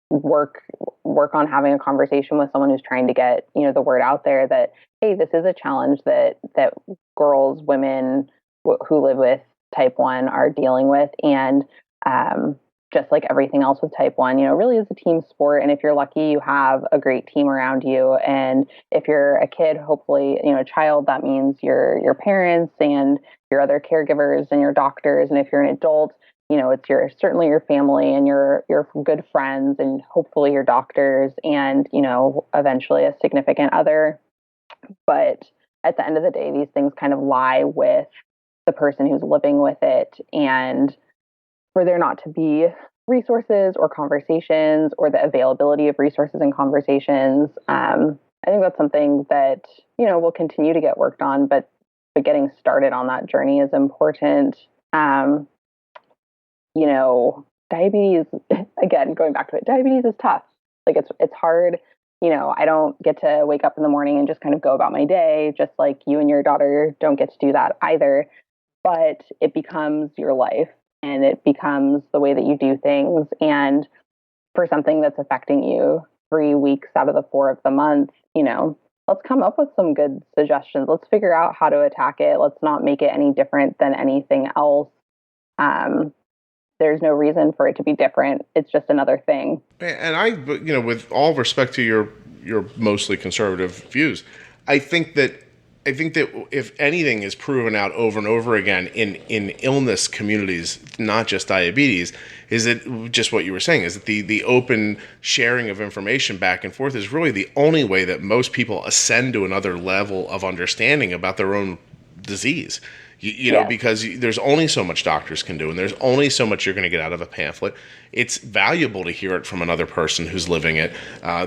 work on having a conversation with someone who's trying to get, the word out there that, hey, this is a challenge that girls, women who live with type 1 are dealing with. And just like everything else with type 1, really is a team sport. And if you're lucky, you have a great team around you. And if you're a kid, hopefully, a child, that means your parents and your other caregivers and your doctors. And if you're an adult, it's certainly your family and your good friends, and hopefully your doctors, and, eventually a significant other. But at the end of the day, these things kind of lie with the person who's living with it, and for there not to be resources or conversations, or the availability of resources and conversations, I think that's something that, will continue to get worked on, but getting started on that journey is important. Diabetes, again, going back to it, diabetes is tough. Like, it's hard. I don't get to wake up in the morning and just kind of go about my day, just like you and your daughter don't get to do that either. But it becomes your life, and it becomes the way that you do things. And for something that's affecting you 3 weeks out of the 4 of the month, let's come up with some good suggestions. Let's figure out how to attack it. Let's not make it any different than anything else. There's no reason for it to be different. It's just another thing. And I, with all respect to your mostly conservative views, I think that I think that if anything is proven out over and over again in illness communities, not just diabetes, is that just what you were saying, is that the open sharing of information back and forth is really the only way that most people ascend to another level of understanding about their own disease. You know, because there's only so much doctors can do, and there's only so much you're going to get out of a pamphlet. It's valuable to hear it from another person who's living it.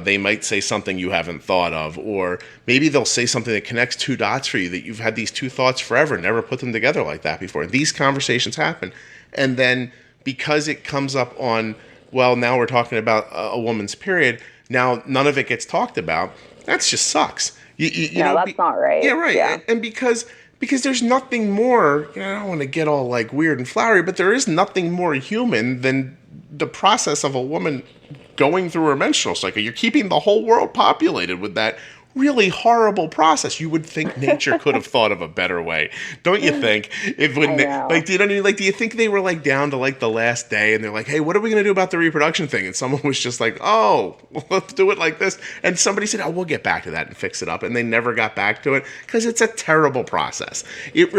They might say something you haven't thought of, or maybe they'll say something that connects two dots for you, that you've had these two thoughts forever, never put them together like that before. These conversations happen. And then because it comes up on, well, now we're talking about a woman's period, now none of it gets talked about. That just sucks. You know, that's not right. Yeah, right. Yeah. And because there's nothing more, I don't want to get all like weird and flowery, but there is nothing more human than the process of a woman going through her menstrual cycle. You're keeping the whole world populated with that really horrible process. You would think nature could have thought of a better way, don't you think? If when like, do you think they were like down to like the last day and they're like, hey, what are we going to do about the reproduction thing? And someone was just like, oh, let's do it like this. And somebody said, oh, we'll get back to that and fix it up. And they never got back to it because it's a terrible process. It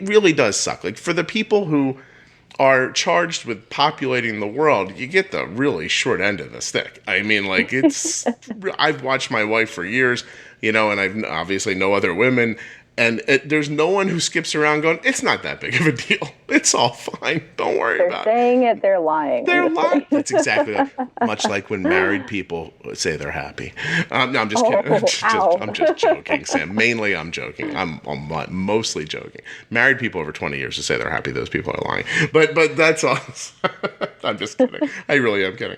really does suck. Like, for the people who are charged with populating the world, you get the really short end of the stick. I mean, like, I've watched my wife for years, you know, and I've obviously know other women, and there's no one who skips around going, it's not that big of a deal. It's all fine. Don't worry about it. They're saying it, they're lying. They're lying. That's exactly that. Much like when married people say they're happy. No, I'm just kidding. I'm just joking, Sam. Mainly I'm joking. I'm mostly joking. Married people over 20 years who say they're happy, those people are lying. But that's all. I'm just kidding. I really am kidding.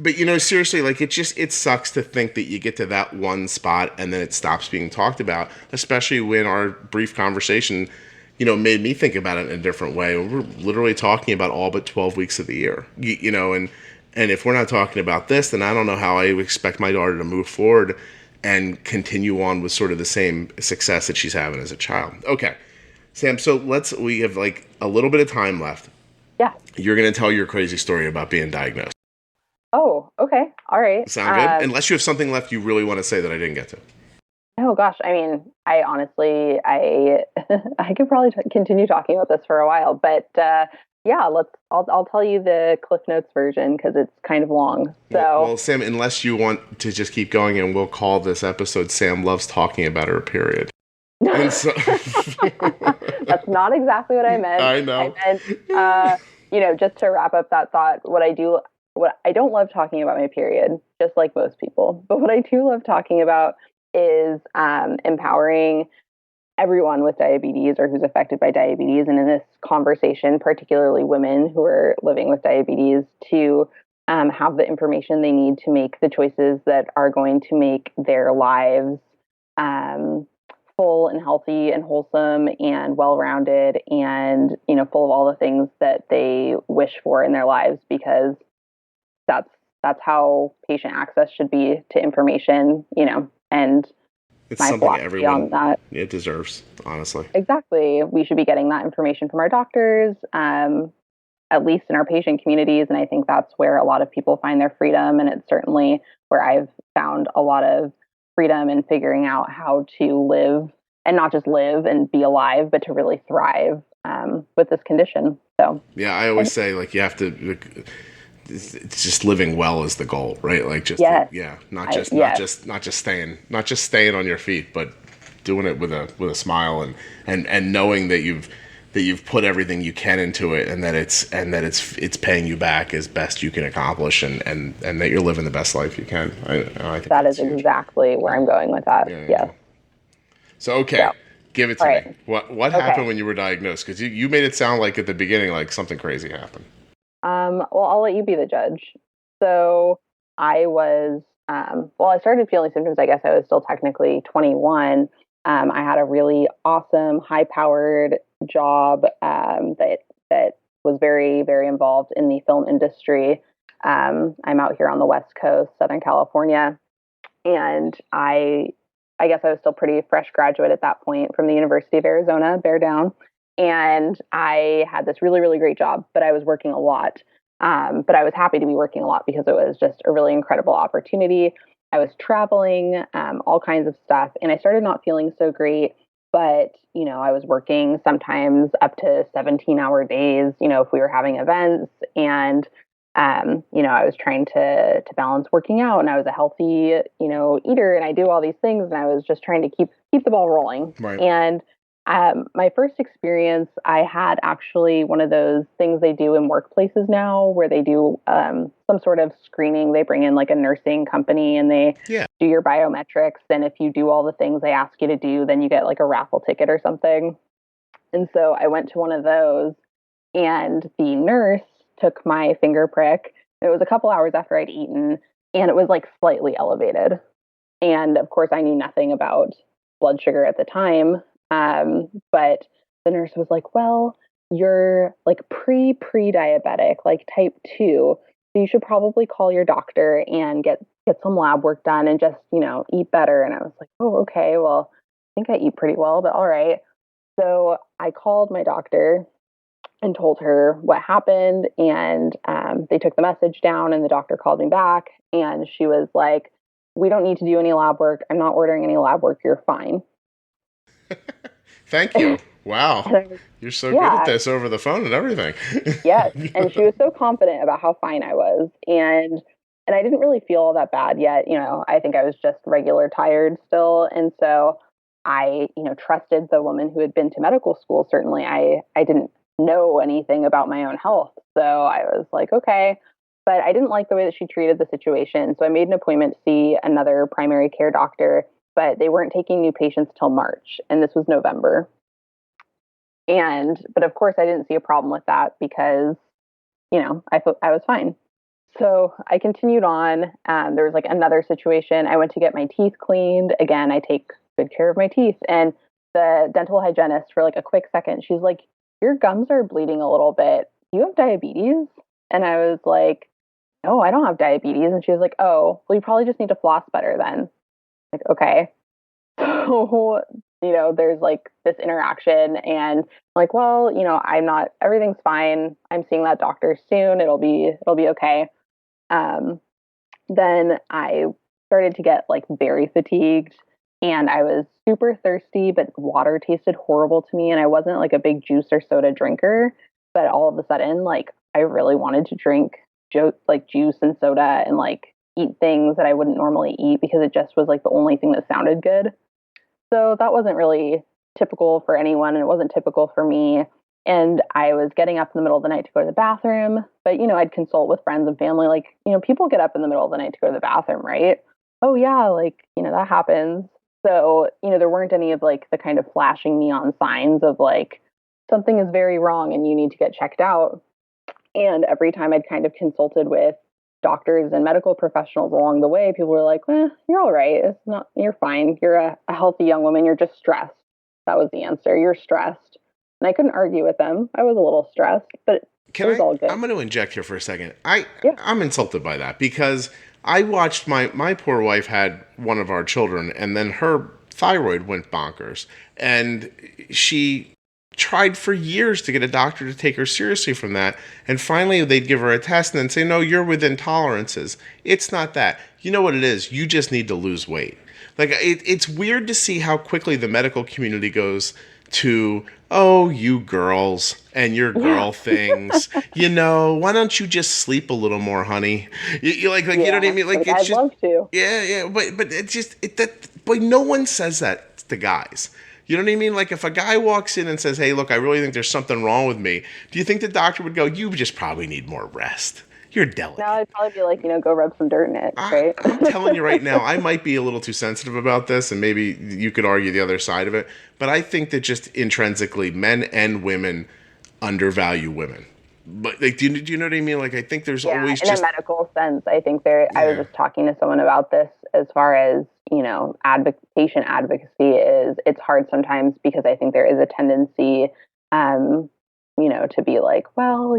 But, you know, seriously, like, it sucks to think that you get to that one spot and then it stops being talked about, especially when our brief conversation, you know, made me think about it in a different way. We're literally talking about all but 12 weeks of the year, you know, and if we're not talking about this, then I don't know how I would expect my daughter to move forward and continue on with sort of the same success that she's having as a child. Okay, Sam, so we have like a little bit of time left. Yeah. You're going to tell your crazy story about being diagnosed. Oh, okay. All right. Sound good? Unless you have something left you really want to say that I didn't get to. Oh gosh, I mean, I honestly, I could probably continue talking about this for a while, but yeah, I'll tell you the Cliff Notes version because it's kind of long. So, well, Sam, unless you want to just keep going, and we'll call this episode "Sam Loves Talking About Her Period." And so, that's not exactly what I meant. I know. I meant, you know, just to wrap up that thought, what I don't love talking about my period, just like most people, but what I do love talking about is empowering everyone with diabetes or who's affected by diabetes. And in this conversation, particularly women who are living with diabetes, to have the information they need to make the choices that are going to make their lives full and healthy and wholesome and well-rounded and, you know, full of all the things that they wish for in their lives, because that's how patient access should be to information, you know, and it's my something everyone it deserves, honestly. Exactly. We should be getting that information from our doctors, at least in our patient communities. And I think that's where a lot of people find their freedom. And it's certainly where I've found a lot of freedom in figuring out how to live, and not just live and be alive, but to really thrive with this condition. So yeah, I always say, like, you have to, it's just living well is the goal, right? Like, just not just staying on your feet, but doing it with a smile and knowing that you've put everything you can into it, and that it's paying you back as best you can accomplish, and that you're living the best life you can. I think that is exactly where I'm going with that. Yeah. Yes. So okay, give it to me. What happened when you were diagnosed? Because you made it sound like at the beginning like something crazy happened. Well, I'll let you be the judge. So I was, I started feeling symptoms. I guess I was still technically 21. I had a really awesome, high-powered job that was very, very involved in the film industry. I'm out here on the West Coast, Southern California, and I guess I was still pretty fresh graduate at that point from the University of Arizona, bear down. And I had this really, really great job, but I was working a lot. But I was happy to be working a lot because it was just a really incredible opportunity. I was traveling, all kinds of stuff. And I started not feeling so great. But, I was working sometimes up to 17-hour days, if we were having events. And, I was trying to balance working out, and I was a healthy, eater, and I do all these things. And I was just trying to keep the ball rolling. Right. And my first experience, I had actually one of those things they do in workplaces now where they do some sort of screening. They bring in like a nursing company and they do your biometrics. And if you do all the things they ask you to do, then you get like a raffle ticket or something. And so I went to one of those, and the nurse took my finger prick. It was a couple hours after I'd eaten, and it was like slightly elevated. And of course, I knew nothing about blood sugar at the time. But the nurse was like, well, you're like pre-diabetic, like type 2. So you should probably call your doctor and get some lab work done and just, eat better. And I was like, oh, okay, well, I think I eat pretty well, but all right. So I called my doctor and told her what happened. And they took the message down, and the doctor called me back, and she was like, we don't need to do any lab work. I'm not ordering any lab work. You're fine. Thank you. Wow. You're so good at this over the phone and everything. Yes. And she was so confident about how fine I was. And I didn't really feel all that bad yet. I think I was just regular tired still. And so I, trusted the woman who had been to medical school. Certainly I didn't know anything about my own health. So I was like, okay. But I didn't like the way that she treated the situation. So I made an appointment to see another primary care doctor, but they weren't taking new patients till March. And this was November. But of course I didn't see a problem with that because, I thought I was fine. So I continued on. There was like another situation. I went to get my teeth cleaned. Again, I take good care of my teeth. And the dental hygienist, for like a quick second, she's like, your gums are bleeding a little bit. Do you have diabetes? And I was like, no, I don't have diabetes. And she was like, oh, well, you probably just need to floss better then. Like, okay. So, there's like this interaction, and like, well, everything's fine. I'm seeing that doctor soon. It'll be okay. Then I started to get like very fatigued, and I was super thirsty, but water tasted horrible to me. And I wasn't like a big juice or soda drinker, but all of a sudden, like, I really wanted to drink juice and soda and like eat things that I wouldn't normally eat because it just was like the only thing that sounded good. So that wasn't really typical for anyone, and it wasn't typical for me. And I was getting up in the middle of the night to go to the bathroom, but, I'd consult with friends and family, like, people get up in the middle of the night to go to the bathroom, right? Oh yeah, like, that happens. So, there weren't any of like the kind of flashing neon signs of like, something is very wrong and you need to get checked out. And every time I'd kind of consulted with doctors and medical professionals along the way, people were like, you're all right. You're fine. You're a healthy young woman. You're just stressed. That was the answer. You're stressed. And I couldn't argue with them. I was a little stressed, but it was all good. I'm going to inject here for a second. I'm insulted by that because I watched my poor wife had one of our children, and then her thyroid went bonkers, and she tried for years to get a doctor to take her seriously from that. And finally they'd give her a test and then say, no, you're within tolerances. It's not that. You know what it is? You just need to lose weight. Like, it's weird to see how quickly the medical community goes to, oh, you girls and your girl things. Why don't you just sleep a little more, honey? You like you know what I mean? Like, it's I'd love to. Yeah, but it's just no one says that to guys. You know what I mean? Like, if a guy walks in and says, hey, look, I really think there's something wrong with me, do you think the doctor would go, you just probably need more rest? You're delicate. No, I'd probably be like, go rub some dirt in it, right? I'm telling you right now, I might be a little too sensitive about this, and maybe you could argue the other side of it, but I think that just intrinsically, men and women undervalue women. But like, do you know what I mean? Like, I think there's always in a medical sense, I think I was just talking to someone about this as far as, patient advocacy is. It's hard sometimes because I think there is a tendency, to be like, well,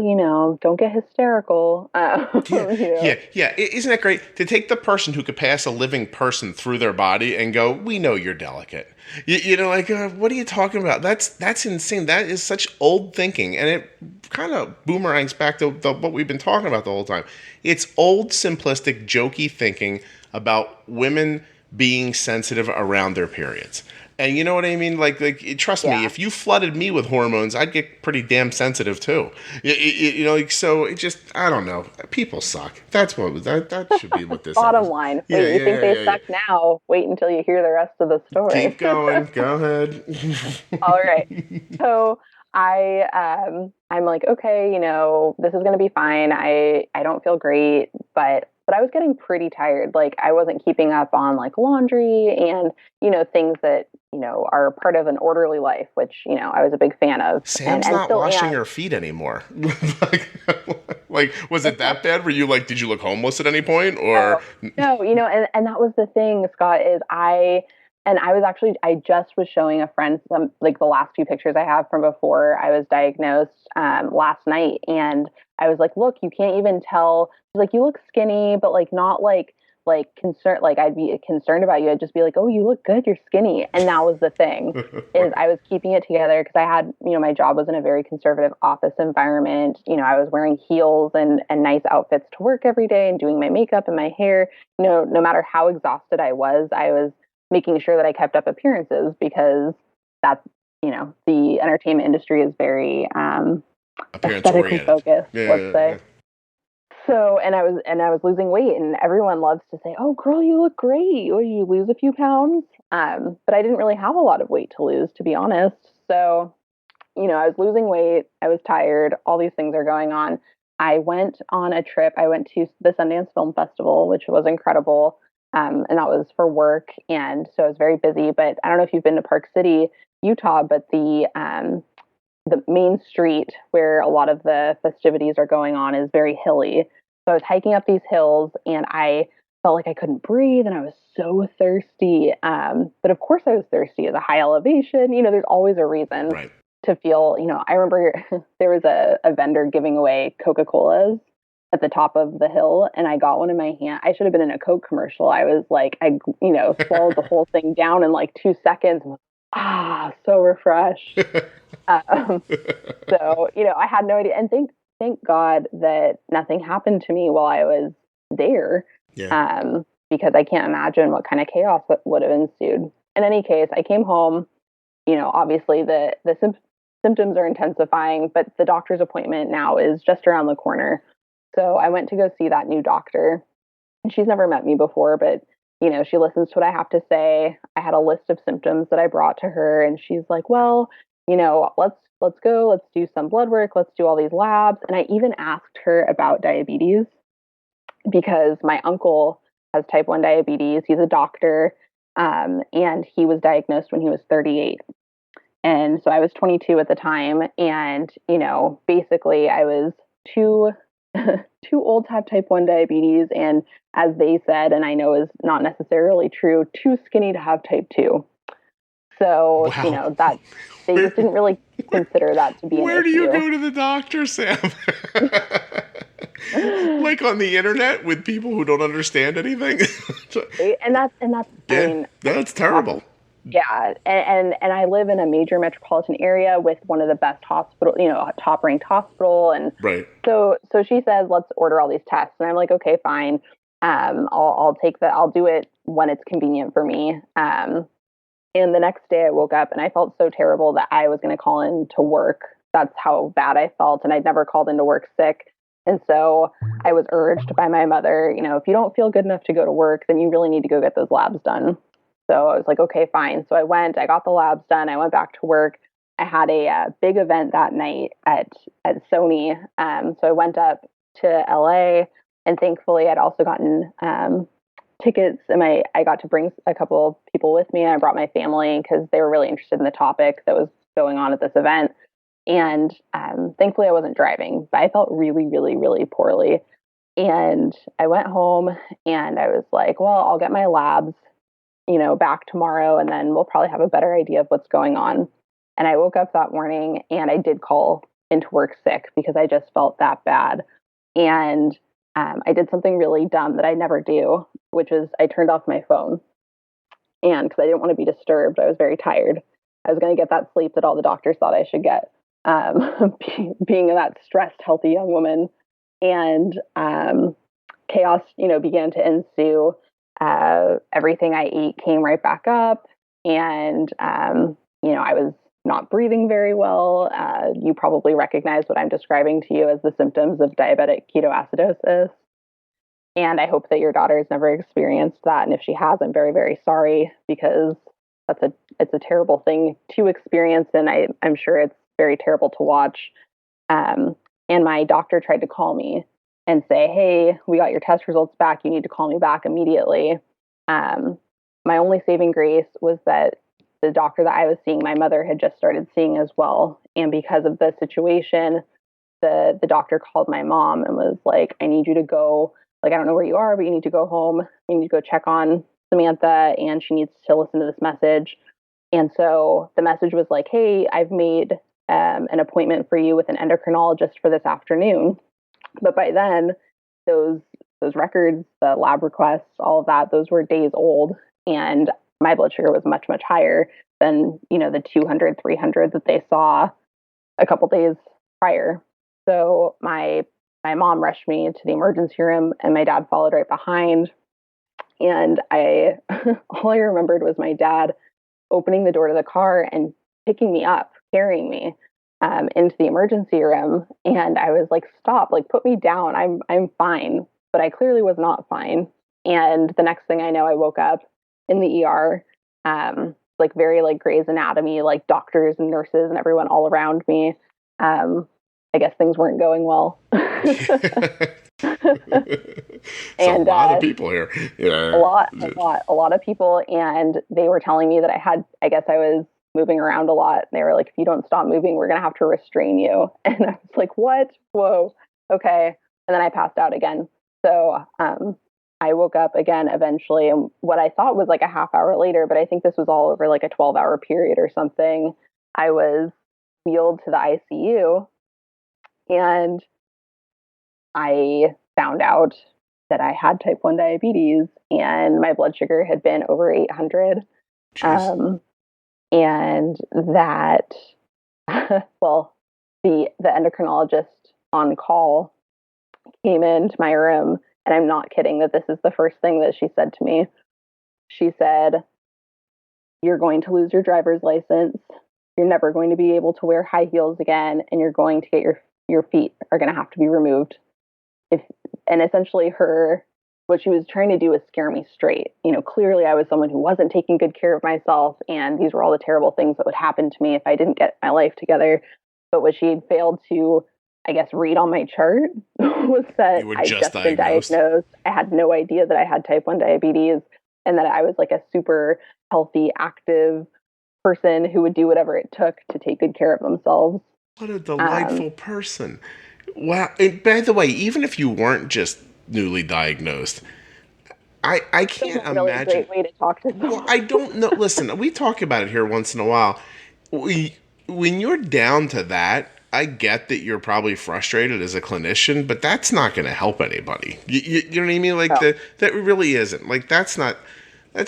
don't get hysterical. Yeah. Isn't that great to take the person who could pass a living person through their body and go, we know you're delicate. What are you talking about? That's insane. That is such old thinking. And it kind of boomerangs back to what we've been talking about the whole time. It's old, simplistic, jokey thinking about women being sensitive around their periods. And you know what I mean? Trust me, if you flooded me with hormones, I'd get pretty damn sensitive too. So it just, I don't know. People suck. That should be what this Bottom is. line. Wait, you think they suck now? Wait until you hear the rest of the story. Keep going. Go ahead. All right. So I'm like, okay, this is going to be fine. I don't feel great, but I was getting pretty tired. Like I wasn't keeping up on like laundry and, things that, are part of an orderly life, which, I was a big fan of. Sam's not washing her feet anymore. Was it that bad? Were you did you look homeless at any point or? No, and that was the thing, Scott, is I just was showing a friend some, the last few pictures I have from before I was diagnosed last night. And I was like, look, you can't even tell. She's like, you look skinny, but not concerned. I'd be concerned about you. I'd just be like, oh, you look good. You're skinny. And that was the thing is I was keeping it together because I had, my job was in a very conservative office environment. I was wearing heels and nice outfits to work every day and doing my makeup and my hair. No matter how exhausted I was making sure that I kept up appearances because that's, the entertainment industry is very aesthetically focused, let's say. So, and I was losing weight and everyone loves to say, oh, girl, you look great. Or you lose a few pounds. But I didn't really have a lot of weight to lose, to be honest. So, I was losing weight. I was tired. All these things are going on. I went on a trip. I went to the Sundance Film Festival, which was incredible. And that was for work. And so I was very busy, but I don't know if you've been to Park City, Utah, but the main street where a lot of the festivities are going on is very hilly. So I was hiking up these hills and I felt like I couldn't breathe and I was so thirsty. But of course I was thirsty at a high elevation. There's always a reason to feel, I remember there was a vendor giving away Coca-Colas at the top of the hill and I got one in my hand. I should have been in a Coke commercial. I was like, swallowed the whole thing down in 2 seconds. So refreshed. So, I had no idea. And thank God that nothing happened to me while I was there. Yeah. Because I can't imagine what kind of chaos that would have ensued. In any case, I came home, obviously the symptoms are intensifying, but the doctor's appointment now is just around the corner. So I went to go see that new doctor and she's never met me before, but she listens to what I have to say. I had a list of symptoms that I brought to her and she's like, well, let's go, let's do some blood work, let's do all these labs. And I even asked her about diabetes because my uncle has type 1 diabetes. He's a doctor and he was diagnosed when he was 38. And so I was 22 at the time. And, basically I was too old to have type 1 diabetes. And as they said, and I know is not necessarily true, too skinny to have type 2. So, wow. That they just didn't really consider that to be an issue. Where do you go to the doctor, Sam? On the internet with people who don't understand anything? And that's yeah, I mean, that's terrible. Yeah, and I live in a major metropolitan area with one of the best hospital, top ranked hospital, and right. So she says, let's order all these tests, and I'm like, okay, fine. I'll take that. I'll do it when it's convenient for me. And the next day I woke up and I felt so terrible that I was going to call in to work. That's how bad I felt, and I'd never called into work sick. And so I was urged by my mother, if you don't feel good enough to go to work, then you really need to go get those labs done. So I was like, okay, fine. So I went, I got the labs done. I went back to work. I had a big event that night at Sony. So I went up to LA and thankfully I'd also gotten tickets and I got to bring a couple of people with me. And I brought my family because they were really interested in the topic that was going on at this event. And thankfully I wasn't driving, but I felt really, really, really poorly. And I went home and I was like, well, I'll get my labs, back tomorrow, and then we'll probably have a better idea of what's going on. And I woke up that morning and I did call into work sick because I just felt that bad. And I did something really dumb that I never do, which is I turned off my phone. And because I didn't want to be disturbed, I was very tired. I was going to get that sleep that all the doctors thought I should get, being that stressed, healthy young woman. And chaos, began to ensue. Everything I ate came right back up. And, I was not breathing very well. You probably recognize what I'm describing to you as the symptoms of diabetic ketoacidosis. And I hope that your daughter has never experienced that. And if she has, I'm very, very sorry, because it's a terrible thing to experience. And I'm sure it's very terrible to watch. And my doctor tried to call me and say, hey, we got your test results back. You need to call me back immediately. My only saving grace was that the doctor that I was seeing, my mother had just started seeing as well. And because of the situation, the doctor called my mom and was like, I need you to go. Like, I don't know where you are, but you need to go home. You need to go check on Samantha, and she needs to listen to this message. And so the message was like, hey, I've made an appointment for you with an endocrinologist for this afternoon. But by then, those records, the lab requests, all of that, those were days old. And my blood sugar was much, much higher than, the 200, 300 that they saw a couple days prior. So my mom rushed me to the emergency room, and my dad followed right behind. And all I remembered was my dad opening the door to the car and picking me up, carrying me into the emergency room. And I was like, stop, like, put me down. I'm fine. But I clearly was not fine. And the next thing I know, I woke up in the ER, like very like Grey's Anatomy, like doctors and nurses and everyone all around me. I guess things weren't going well. And a lot of people here. Yeah. A lot of people. And they were telling me that I was moving around a lot. And they were like, if you don't stop moving, we're going to have to restrain you. And I was like, what? Whoa. Okay. And then I passed out again. So, I woke up again eventually, and what I thought was like a half hour later, but I think this was all over like a 12-hour period or something. I was wheeled to the ICU, and I found out that I had type 1 diabetes, and my blood sugar had been over 800. And that, well, the endocrinologist on call came into my room, and I'm not kidding that this is the first thing that she said to me. She said, you're going to lose your driver's license. You're never going to be able to wear high heels again, and you're going to get your feet are going to have to be removed. And essentially what she was trying to do was scare me straight. Clearly I was someone who wasn't taking good care of myself, and these were all the terrible things that would happen to me if I didn't get my life together. But what she had failed to, I guess, read on my chart was that I'd just been diagnosed. I had no idea that I had type 1 diabetes, and that I was like a super healthy, active person who would do whatever it took to take good care of themselves. What a delightful person. Wow. And by the way, even if you weren't just newly diagnosed, I can't imagine. Really great way to talk to someone. Well, I don't know. Listen, we talk about it here once in a while. When you're down to that, I get that you're probably frustrated as a clinician, but that's not going to help anybody. You know what I mean? Like that really isn't. Like that's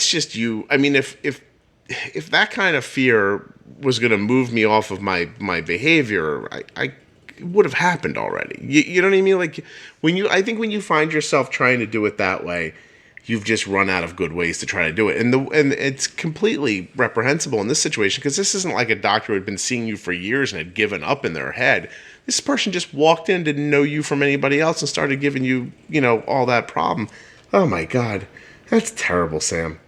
just you. I mean, if that kind of fear was going to move me off of my behavior, I it would have happened already. You know what I mean? Like I think when you find yourself trying to do it that way, you've just run out of good ways to try to do it. And it's completely reprehensible in this situation, because this isn't like a doctor who had been seeing you for years and had given up in their head. This person just walked in, didn't know you from anybody else, and started giving you, all that problem. Oh my God. That's terrible, Sam.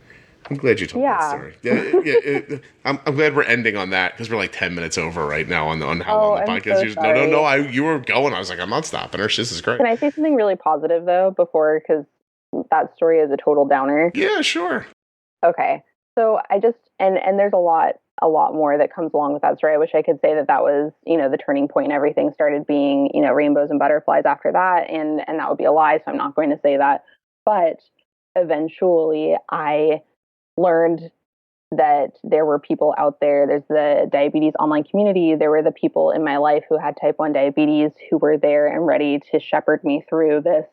I'm glad you told that story. I'm glad we're ending on that, because we're like 10 minutes over right now on how long the podcast is. No. You were going. I was like, I'm not stopping her. This is great. Can I say something really positive though before, because that story is a total downer? Yeah, sure. Okay. So I just, and there's a lot more that comes along with that story. I wish I could say that was, the turning point, and everything started being, rainbows and butterflies after that. And that would be a lie. So I'm not going to say that. But eventually I learned that there were people out there. There's the diabetes online community. There were the people in my life who had type 1 diabetes who were there and ready to shepherd me through this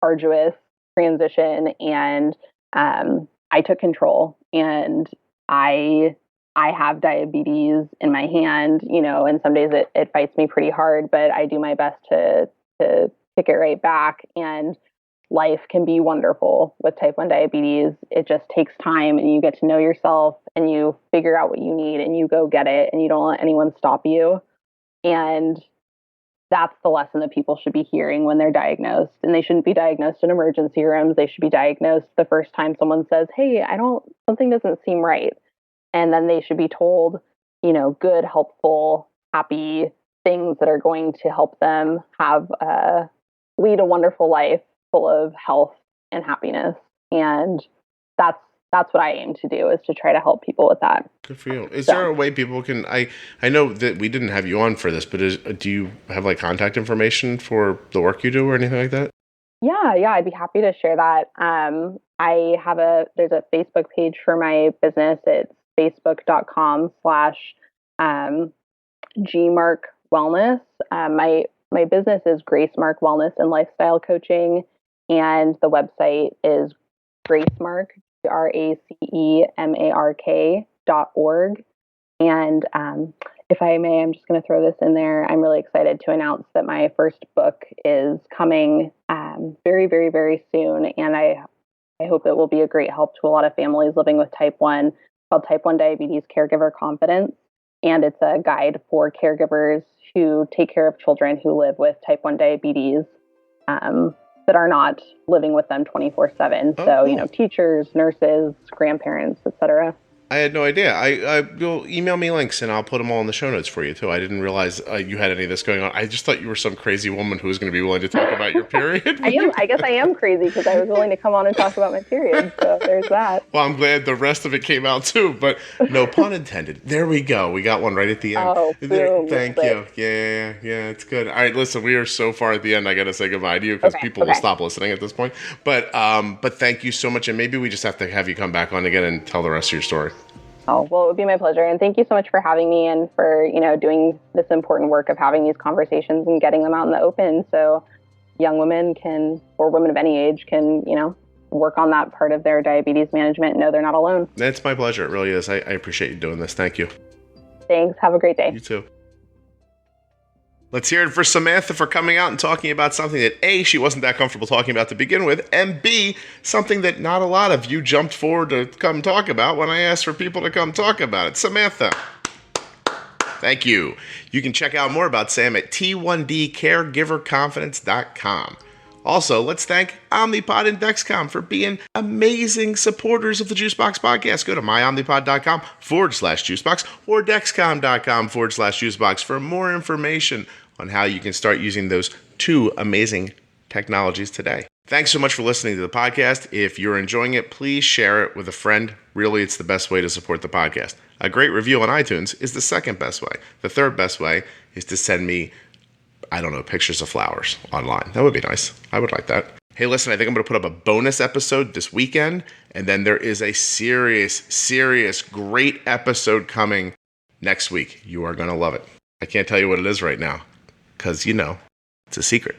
arduous transition. And I took control, and I have diabetes in my hand, and some days it fights me pretty hard, but I do my best to kick it right back. And life can be wonderful with type 1 diabetes. It just takes time, and you get to know yourself, and you figure out what you need, and you go get it, and you don't let anyone stop you. And that's the lesson that people should be hearing when they're diagnosed. And they shouldn't be diagnosed in emergency rooms. They should be diagnosed the first time someone says, hey, something doesn't seem right. And then they should be told, good, helpful, happy things that are going to help them lead a wonderful life full of health and happiness. And that's what I aim to do, is to try to help people with that. Good for you. Is there a way people can, I know that we didn't have you on for this, but do you have contact information for the work you do or anything like that? Yeah, I'd be happy to share that. There's a Facebook page for my business. It's facebook.com/GMark Wellness. My business is Grace Mark Wellness and Lifestyle Coaching, and the website is GraceMark, GraceMark.org. And if I may, I'm just going to throw this in there. I'm really excited to announce that my first book is coming very, very, very soon, and I hope it will be a great help to a lot of families living with type 1, called Type 1 Diabetes Caregiver Confidence. And it's a guide for caregivers who take care of children who live with type 1 diabetes that are not living with them 24/7. Oh, so, cool. Teachers, nurses, grandparents, etc. I had no idea. You'll email me links and I'll put them all in the show notes for you too. I didn't realize you had any of this going on. I just thought you were some crazy woman who was going to be willing to talk about your period. I guess I am crazy because I was willing to come on and talk about my period. So there's that. Well, I'm glad the rest of it came out too, but no pun intended. There we go. We got one right at the end. Oh, boom. Thank you. Yeah, it's good. All right, listen, we are so far at the end. I got to say goodbye to you because people will stop listening at this point. But thank you so much. And maybe we just have to have you come back on again and tell the rest of your story. Oh, well, it would be my pleasure. And thank you so much for having me and for, doing this important work of having these conversations and getting them out in the open so young women or women of any age can, work on that part of their diabetes management and know they're not alone. It's my pleasure. It really is. I appreciate you doing this. Thank you. Thanks. Have a great day. You too. Let's hear it for Samantha for coming out and talking about something that A, she wasn't that comfortable talking about to begin with, and B, something that not a lot of you jumped forward to come talk about when I asked for people to come talk about it. Samantha, thank you. You can check out more about Sam at t1dcaregiverconfidence.com. Also, let's thank OmniPod and Dexcom for being amazing supporters of the Juicebox Podcast. Go to myomnipod.com/Juicebox or Dexcom.com/Juicebox for more information on how you can start using those two amazing technologies today. Thanks so much for listening to the podcast. If you're enjoying it, please share it with a friend. Really, it's the best way to support the podcast. A great review on iTunes is the second best way. The third best way is to send me pictures of flowers online. That would be nice. I would like that. Hey, listen, I think I'm going to put up a bonus episode this weekend, and then there is a serious, great episode coming next week. You are going to love it. I can't tell you what it is right now, because, it's a secret.